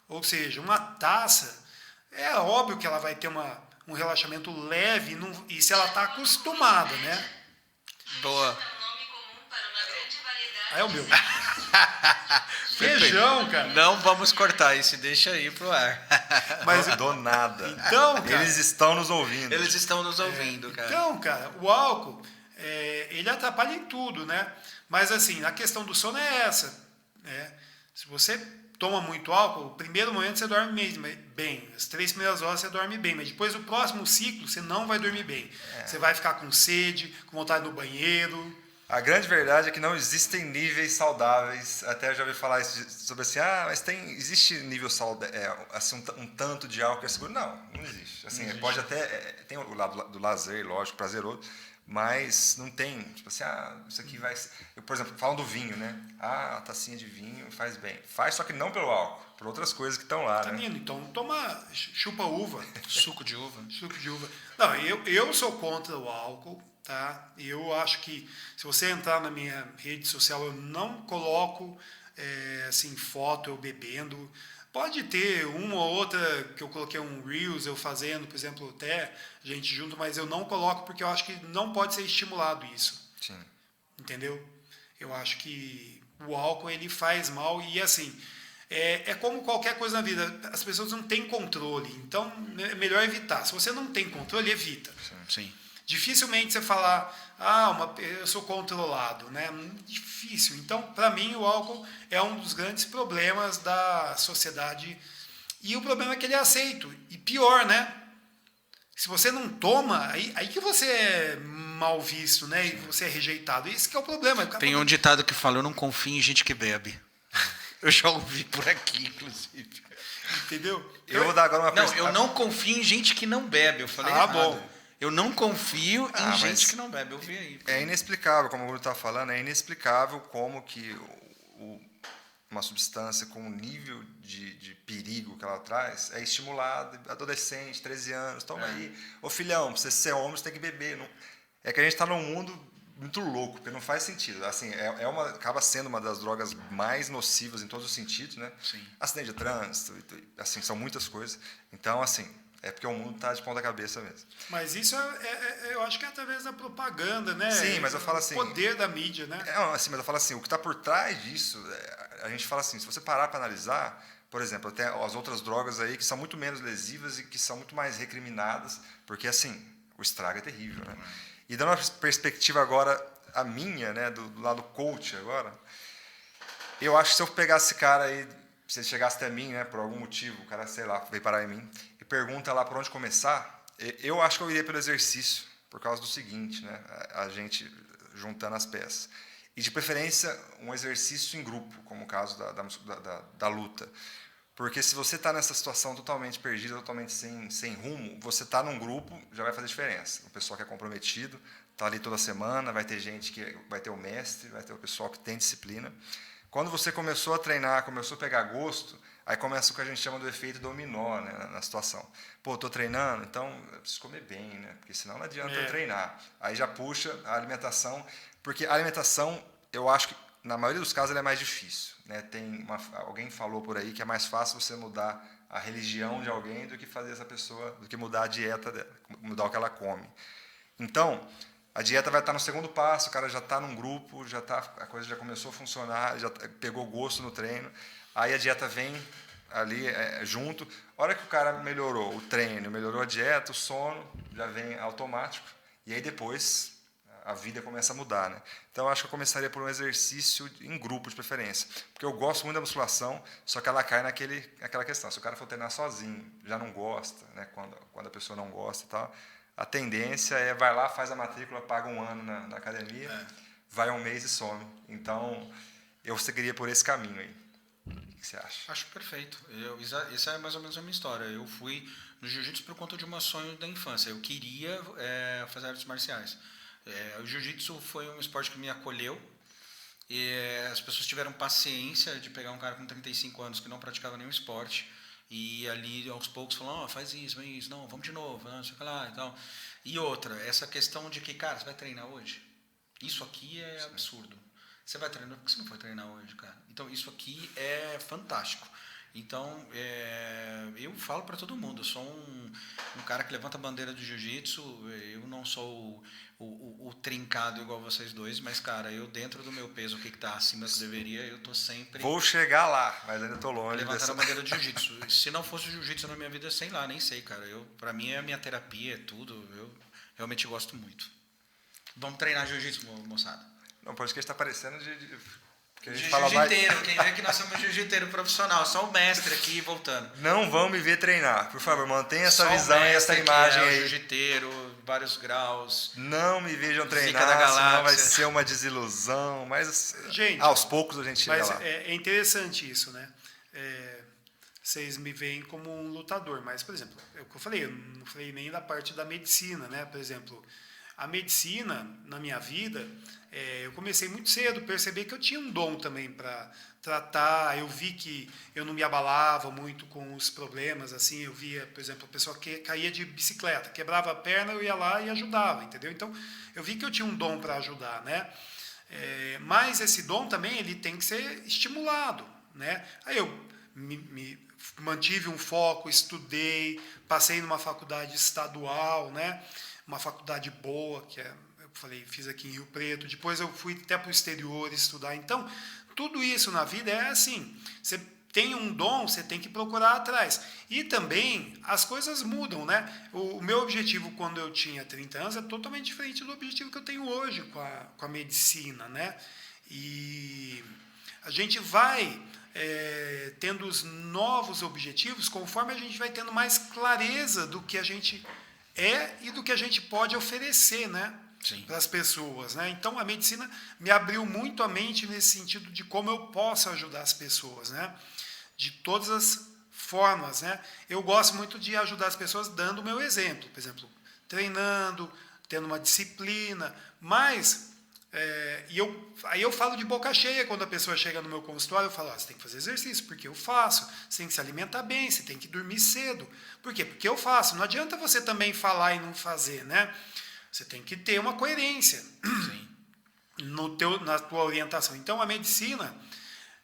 ou seja, uma taça, é óbvio que ela vai ter um relaxamento leve, e se ela está acostumada, né? Boa. Aí é o meu. Feijão, cara. Não vamos cortar isso, deixa aí pro ar. Mas, do nada. Então, cara, eles estão nos ouvindo. Eles estão nos ouvindo, cara. Então, cara, o álcool, ele atrapalha em tudo, né? Mas, assim, a questão do sono é essa, né? Se você toma muito álcool, o primeiro momento você dorme bem. As 3 primeiras horas você dorme bem, mas depois do próximo ciclo você não vai dormir bem. Você vai ficar com sede, com vontade no banheiro. A grande verdade é que não existem níveis saudáveis. Até eu já ouvi falar sobre assim, mas existe nível saudável, assim, um tanto de álcool que é seguro? Não existe. Assim, não existe. Pode até, tem o lado do lazer, lógico, prazeroso, mas não tem, tipo assim, isso aqui vai... Eu, por exemplo, falam do vinho, né? A tacinha de vinho faz bem. Faz, só que não pelo álcool, por outras coisas que estão lá, né? Então toma chupa uva. Suco de uva. Suco de uva. Não, eu sou contra o álcool, tá? Eu acho que se você entrar na minha rede social, eu não coloco assim, foto eu bebendo. Pode ter uma ou outra que eu coloquei um Reels eu fazendo, por exemplo, até gente junto, mas eu não coloco porque eu acho que não pode ser estimulado isso. Sim. Entendeu? Eu acho que o álcool ele faz mal e assim, é como qualquer coisa na vida, as pessoas não têm controle, então é melhor evitar. Se você não tem controle, evita. Sim. Dificilmente você falar, eu sou controlado, né? Difícil. Então, para mim, o álcool é um dos grandes problemas da sociedade. E o problema é que ele é aceito. E pior, né? Se você não toma, aí que você é mal visto, né? E você é rejeitado. Esse que é o problema. Tem um ditado que fala, eu não confio em gente que bebe. Eu já ouvi por aqui, inclusive. Entendeu? Eu vou dar agora uma Não, eu não confio em gente que não bebe. Eu falei errado. Bom. Eu não confio em gente que não bebe. Eu vi aí. É inexplicável, como o Bruno está falando, é inexplicável como que uma substância com um nível de perigo que ela traz é estimulada. Adolescente, 13 anos, toma aí. Ô filhão, pra você ser homem, você tem que beber. Não... É que a gente está num mundo muito louco, porque não faz sentido. Assim, acaba sendo uma das drogas mais nocivas em todos os sentidos, né? Sim. Acidente de trânsito, assim, são muitas coisas. Então, assim, é porque o mundo está de ponta cabeça mesmo. Mas isso eu acho que é através da propaganda, né? Sim, mas eu falo assim... O poder da mídia, né? Assim, mas eu falo assim, o que está por trás disso, a gente fala assim, se você parar para analisar, por exemplo, tem as outras drogas aí que são muito menos lesivas e que são muito mais recriminadas, porque, assim, o estrago é terrível, né? E dando uma perspectiva agora, a minha, né, do lado coach agora, eu acho que se eu pegasse esse cara aí, se ele chegasse até mim, né, por algum motivo, o cara, sei lá, veio parar em mim, e pergunta lá por onde começar, eu acho que eu iria pelo exercício, por causa do seguinte, né, a gente juntando as peças. E, de preferência, um exercício em grupo, como o caso da luta. Porque se você está nessa situação totalmente perdida, totalmente sem rumo, você está num grupo, já vai fazer diferença. O pessoal que é comprometido, está ali toda semana, vai ter gente que vai ter o mestre, vai ter o pessoal que tem disciplina. Quando você começou a treinar, começou a pegar gosto, aí começa o que a gente chama do efeito dominó, né, na situação. Pô, estou treinando, então eu preciso comer bem, né, porque senão não adianta eu treinar. Aí já puxa a alimentação, porque a alimentação, eu acho que, na maioria dos casos, ela é mais difícil. Né? Alguém falou por aí que é mais fácil você mudar a religião de alguém do que fazer essa pessoa, do que mudar a dieta dela, mudar o que ela come. Então, a dieta vai estar no segundo passo, o cara já está num grupo, a coisa já começou a funcionar, já pegou gosto no treino, aí a dieta vem ali junto. A hora que o cara melhorou o treino, melhorou a dieta, o sono, já vem automático, e aí depois a vida começa a mudar, né? Então, eu acho que eu começaria por um exercício em grupo, de preferência. Porque eu gosto muito da musculação, só que ela cai naquela questão. Se o cara for treinar sozinho, já não gosta, né? Quando a pessoa não gosta e tal, a tendência vai lá, faz a matrícula, paga um ano na academia, vai um mês e some. Então, eu seguiria por esse caminho aí. que você acha? Acho perfeito. Essa é mais ou menos a minha história. Eu fui no jiu-jitsu por conta de um sonho da infância. Eu queria fazer artes marciais. O jiu-jitsu foi um esporte que me acolheu. E as pessoas tiveram paciência de pegar um cara com 35 anos que não praticava nenhum esporte e ali aos poucos falando, faz isso, não, vamos de novo, não sei o que lá e tal. E outra, essa questão de que, cara, você vai treinar hoje? Isso aqui é absurdo. Você vai treinar, por que você não foi treinar hoje, cara? Então, isso aqui é fantástico. Então, eu falo para todo mundo, eu sou um cara que levanta a bandeira do jiu-jitsu, eu não sou o trincado igual vocês dois, mas, cara, eu dentro do meu peso, o que está acima do que deveria, eu tô sempre... Vou chegar lá, mas ainda tô longe. Levantando a bandeira do jiu-jitsu. Se não fosse o jiu-jitsu na minha vida, sei lá, nem sei, cara. Para mim é a minha terapia, é tudo, eu realmente gosto muito. Vamos treinar jiu-jitsu, moçada. Não, pode que está parecendo que a gente fala mais... Quem vê que nós somos jiu-jiteiro profissional, só o mestre aqui voltando. Não vão me ver treinar, por favor, mantenha essa visão e essa imagem aí. Jiu-jiteiro, vários graus. Não me vejam treinar, senão vai ser uma desilusão, mas gente, aos poucos a gente chega lá. É interessante isso, né? Vocês me veem como um lutador, mas, por exemplo, é o que eu não falei nem da parte da medicina, né? Por exemplo, a medicina, na minha vida, eu comecei muito cedo, percebi que eu tinha um dom também para tratar, eu vi que eu não me abalava muito com os problemas, assim, eu via, por exemplo, a pessoa que caía de bicicleta, quebrava a perna, eu ia lá e ajudava, entendeu? Então, eu vi que eu tinha um dom para ajudar, né? Mas esse dom também, ele tem que ser estimulado, né? Aí eu me mantive um foco, estudei, passei numa faculdade estadual, né? Uma faculdade boa, eu falei, fiz aqui em Rio Preto, depois eu fui até para o exterior estudar. Então, tudo isso na vida é assim, você tem um dom, você tem que procurar atrás. E também, as coisas mudam, né? O meu objetivo quando eu tinha 30 anos é totalmente diferente do objetivo que eu tenho hoje com a medicina, né? E a gente vai tendo os novos objetivos conforme a gente vai tendo mais clareza do que a gente e do que a gente pode oferecer, né, para as pessoas, né? Então a medicina me abriu muito a mente nesse sentido de como eu posso ajudar as pessoas, né? De todas as formas, né? Eu gosto muito de ajudar as pessoas dando o meu exemplo, por exemplo, treinando, tendo uma disciplina, mas aí eu falo de boca cheia quando a pessoa chega no meu consultório, eu falo, você tem que fazer exercício, porque eu faço, você tem que se alimentar bem, você tem que dormir cedo. Por quê? Porque eu faço. Não adianta você também falar e não fazer, né? Você tem que ter uma coerência na tua orientação. Então, a medicina,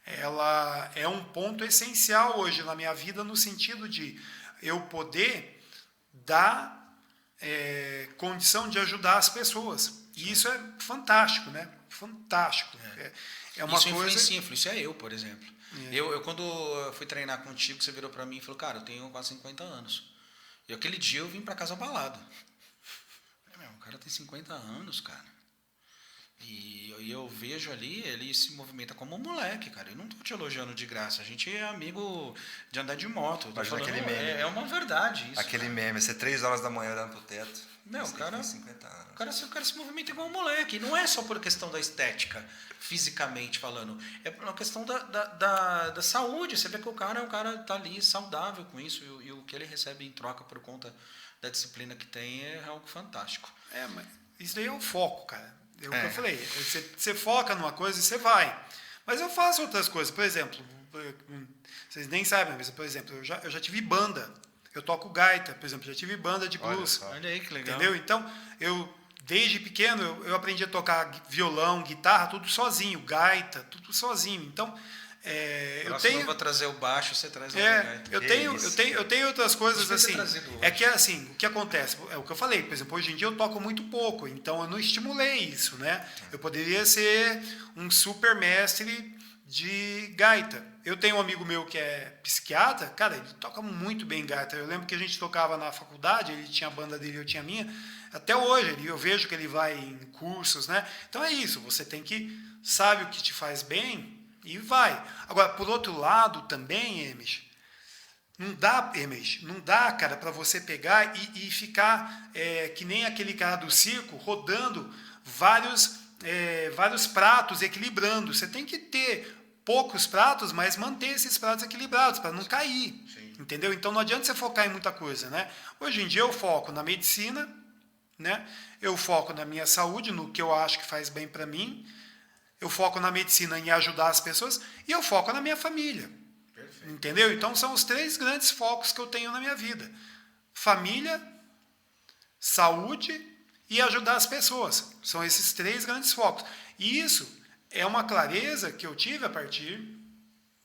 ela é um ponto essencial hoje na minha vida, no sentido de eu poder dar condição de ajudar as pessoas. E isso é fantástico, né? Fantástico. É uma isso coisa... influencia eu, por exemplo. Eu quando fui treinar contigo, você virou para mim e falou, cara, eu tenho quase 50 anos. E aquele dia eu vim para casa abalado. O cara tem 50 anos, cara. E eu vejo ali, ele se movimenta como um moleque, cara. Eu não estou te elogiando de graça. A gente é amigo de andar de moto. Falando, aquele meme. É uma verdade isso. Aquele meme, você 3 horas da manhã olhando pro teto. Não, o cara, 50 anos. O cara se movimenta igual um moleque. E não é só por questão da estética, fisicamente falando. É por uma questão da saúde. Você vê que o cara tá ali saudável com isso. E o que ele recebe em troca por conta da disciplina que tem é algo fantástico. Mas isso daí é o foco, cara. É o que eu falei. Você foca numa coisa e você vai. Mas eu faço outras coisas. Por exemplo, vocês nem sabem, mas, por exemplo, eu já tive banda. Eu toco gaita, por exemplo, já tive banda de blues. Olha aí que legal. Entendeu? Então, desde pequeno, eu aprendi a tocar violão, guitarra, tudo sozinho, gaita, tudo sozinho. Então, eu vou trazer o baixo, você traz a gaita. Eu tenho outras coisas assim. É que assim, o que acontece? É o que eu falei, por exemplo, hoje em dia eu toco muito pouco, então eu não estimulei isso, né? Eu poderia ser um super mestre de gaita. Eu tenho um amigo meu que é psiquiatra, cara, ele toca muito bem gaita. Eu lembro que a gente tocava na faculdade, ele tinha a banda dele, eu tinha a minha. Até hoje, eu vejo que ele vai em cursos, né? Então é isso, você tem que sabe o que te faz bem e vai. Agora, por outro lado também, Emish, não dá, cara, para você pegar e ficar que nem aquele cara do circo, rodando vários pratos, equilibrando. Você tem que ter poucos pratos, mas manter esses pratos equilibrados, para não cair. Sim. Entendeu? Então não adianta você focar em muita coisa, né? Hoje em dia eu foco na medicina, né? Eu foco na minha saúde, no que eu acho que faz bem para mim. Eu foco na medicina em ajudar as pessoas e eu foco na minha família. Perfeito. Entendeu? Então são os 3 grandes focos que eu tenho na minha vida: família, saúde e ajudar as pessoas. São esses 3 grandes focos. E isso é uma clareza que eu tive a partir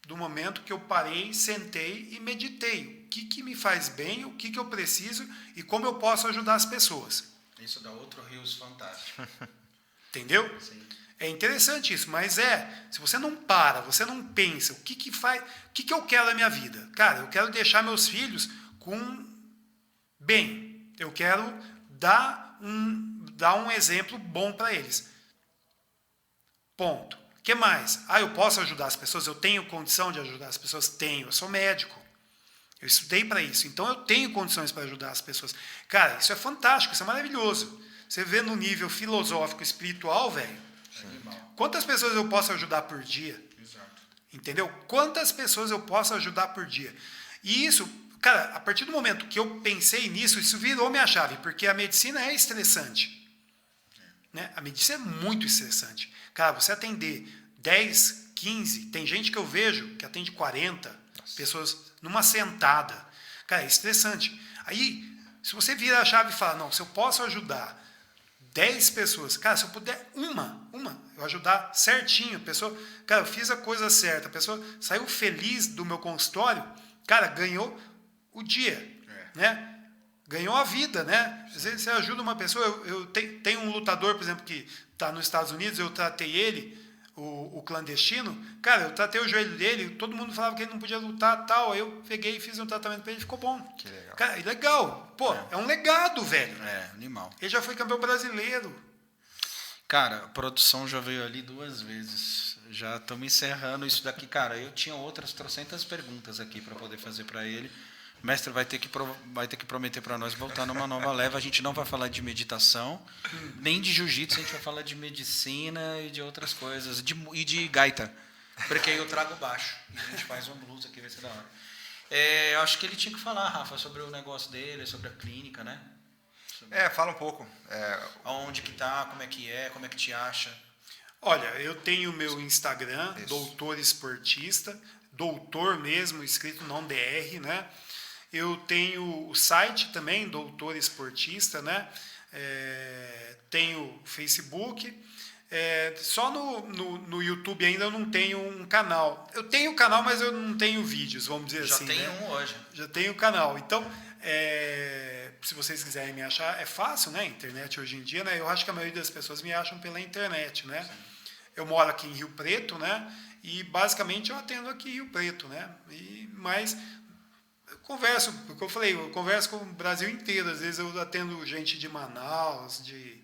do momento que eu parei, sentei e meditei. O que me faz bem, o que eu preciso e como eu posso ajudar as pessoas. Isso dá outro rios fantástico. Entendeu? Sim. É interessante isso, mas se você não para, você não pensa, o que eu quero na minha vida? Cara, eu quero deixar meus filhos com bem. Eu quero dar um exemplo bom para eles. Ponto. O que mais? Eu posso ajudar as pessoas? Eu tenho condição de ajudar as pessoas? Tenho. Eu sou médico. Eu estudei para isso. Então, eu tenho condições para ajudar as pessoas. Cara, isso é fantástico. Isso é maravilhoso. Você vê no nível filosófico, espiritual, velho. Quantas pessoas eu posso ajudar por dia? Exato. Entendeu? Quantas pessoas eu posso ajudar por dia? E isso, cara, a partir do momento que eu pensei nisso, isso virou minha chave. Porque a medicina é estressante. Né? A medicina é muito estressante. Cara, você atender 10, 15, tem gente que eu vejo que atende 40 pessoas numa sentada. Cara, é estressante. Aí, se você vira a chave e fala, não, se eu posso ajudar 10 pessoas, cara, se eu puder eu ajudar certinho, a pessoa, cara, eu fiz a coisa certa, a pessoa saiu feliz do meu consultório, cara, ganhou o dia, né? Ganhou a vida, né? Você ajuda uma pessoa, eu tenho um lutador, por exemplo, que está nos Estados Unidos, eu tratei ele, o clandestino, cara, eu tratei o joelho dele, todo mundo falava que ele não podia lutar, tal, aí eu peguei e fiz um tratamento para ele, ficou bom. Que legal. Cara, legal. Pô, é um legado, velho. Animal. Ele já foi campeão brasileiro. Cara, a produção já veio ali 2 vezes. Já estamos encerrando isso daqui. Cara, eu tinha outras 300 perguntas aqui para poder fazer para ele. O mestre vai ter que prometer para nós voltar numa nova leva. A gente não vai falar de meditação, nem de jiu-jitsu, a gente vai falar de medicina e de outras coisas. E de gaita. Porque aí eu trago baixo. E a gente faz um blues aqui, vai ser da hora. Eu acho que ele tinha que falar, Rafa, sobre o negócio dele, sobre a clínica, né? Fala um pouco. Aonde que tá, como é que te acha? Olha, eu tenho o meu Instagram, Doutor Esportista, doutor mesmo, escrito não DR, né? Eu tenho o site também, Doutor Esportista, né? Tenho Facebook. Só no YouTube ainda eu não tenho um canal. Eu tenho canal, mas eu não tenho vídeos, vamos dizer assim. Já tem um hoje. Já tenho canal. Então, se vocês quiserem me achar, é fácil, né? Internet hoje em dia, né? Eu acho que a maioria das pessoas me acham pela internet, né? Sim. Eu moro aqui em Rio Preto, né? E basicamente eu atendo aqui em Rio Preto, né? Mas eu converso, porque eu falei, eu converso com o Brasil inteiro. Às vezes eu atendo gente de Manaus, de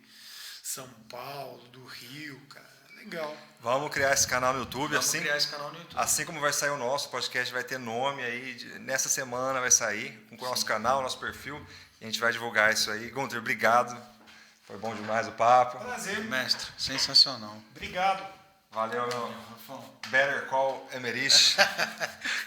São Paulo, do Rio, cara. Legal. Vamos criar esse canal no YouTube. Assim como vai sair o nosso podcast, vai ter nome aí. Nessa semana vai sair com o nosso canal, nosso perfil. E a gente vai divulgar isso aí. Gunther, obrigado. Foi bom demais o papo. Prazer. Mestre, sensacional. Obrigado. Valeu, meu. Better call Emerich.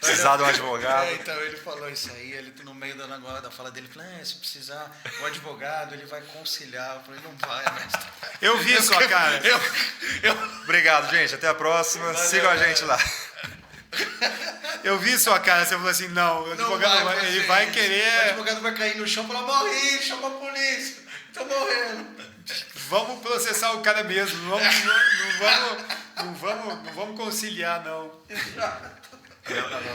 Precisar de um advogado. Então ele falou isso aí, ele no meio da fala dele, falou, se precisar, o advogado, ele vai conciliar. Eu falei, não vai, mestre. Eu vi a sua cara. Obrigado, gente. Até a próxima. Valeu, sigam a gente lá. Eu vi sua cara, você falou assim, não, o advogado ele vai querer... O advogado vai cair no chão e falar, morri, chama a polícia, tô morrendo. Vamos processar o cara mesmo, não vamos conciliar, não.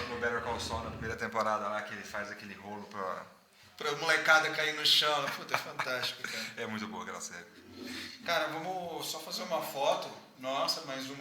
No Better Call Saul, na primeira temporada lá, que ele faz aquele rolo pra molecada cair no chão. Puta, é fantástico, cara. É muito boa aquela série. Cara, vamos só fazer uma foto. Nossa, mais uma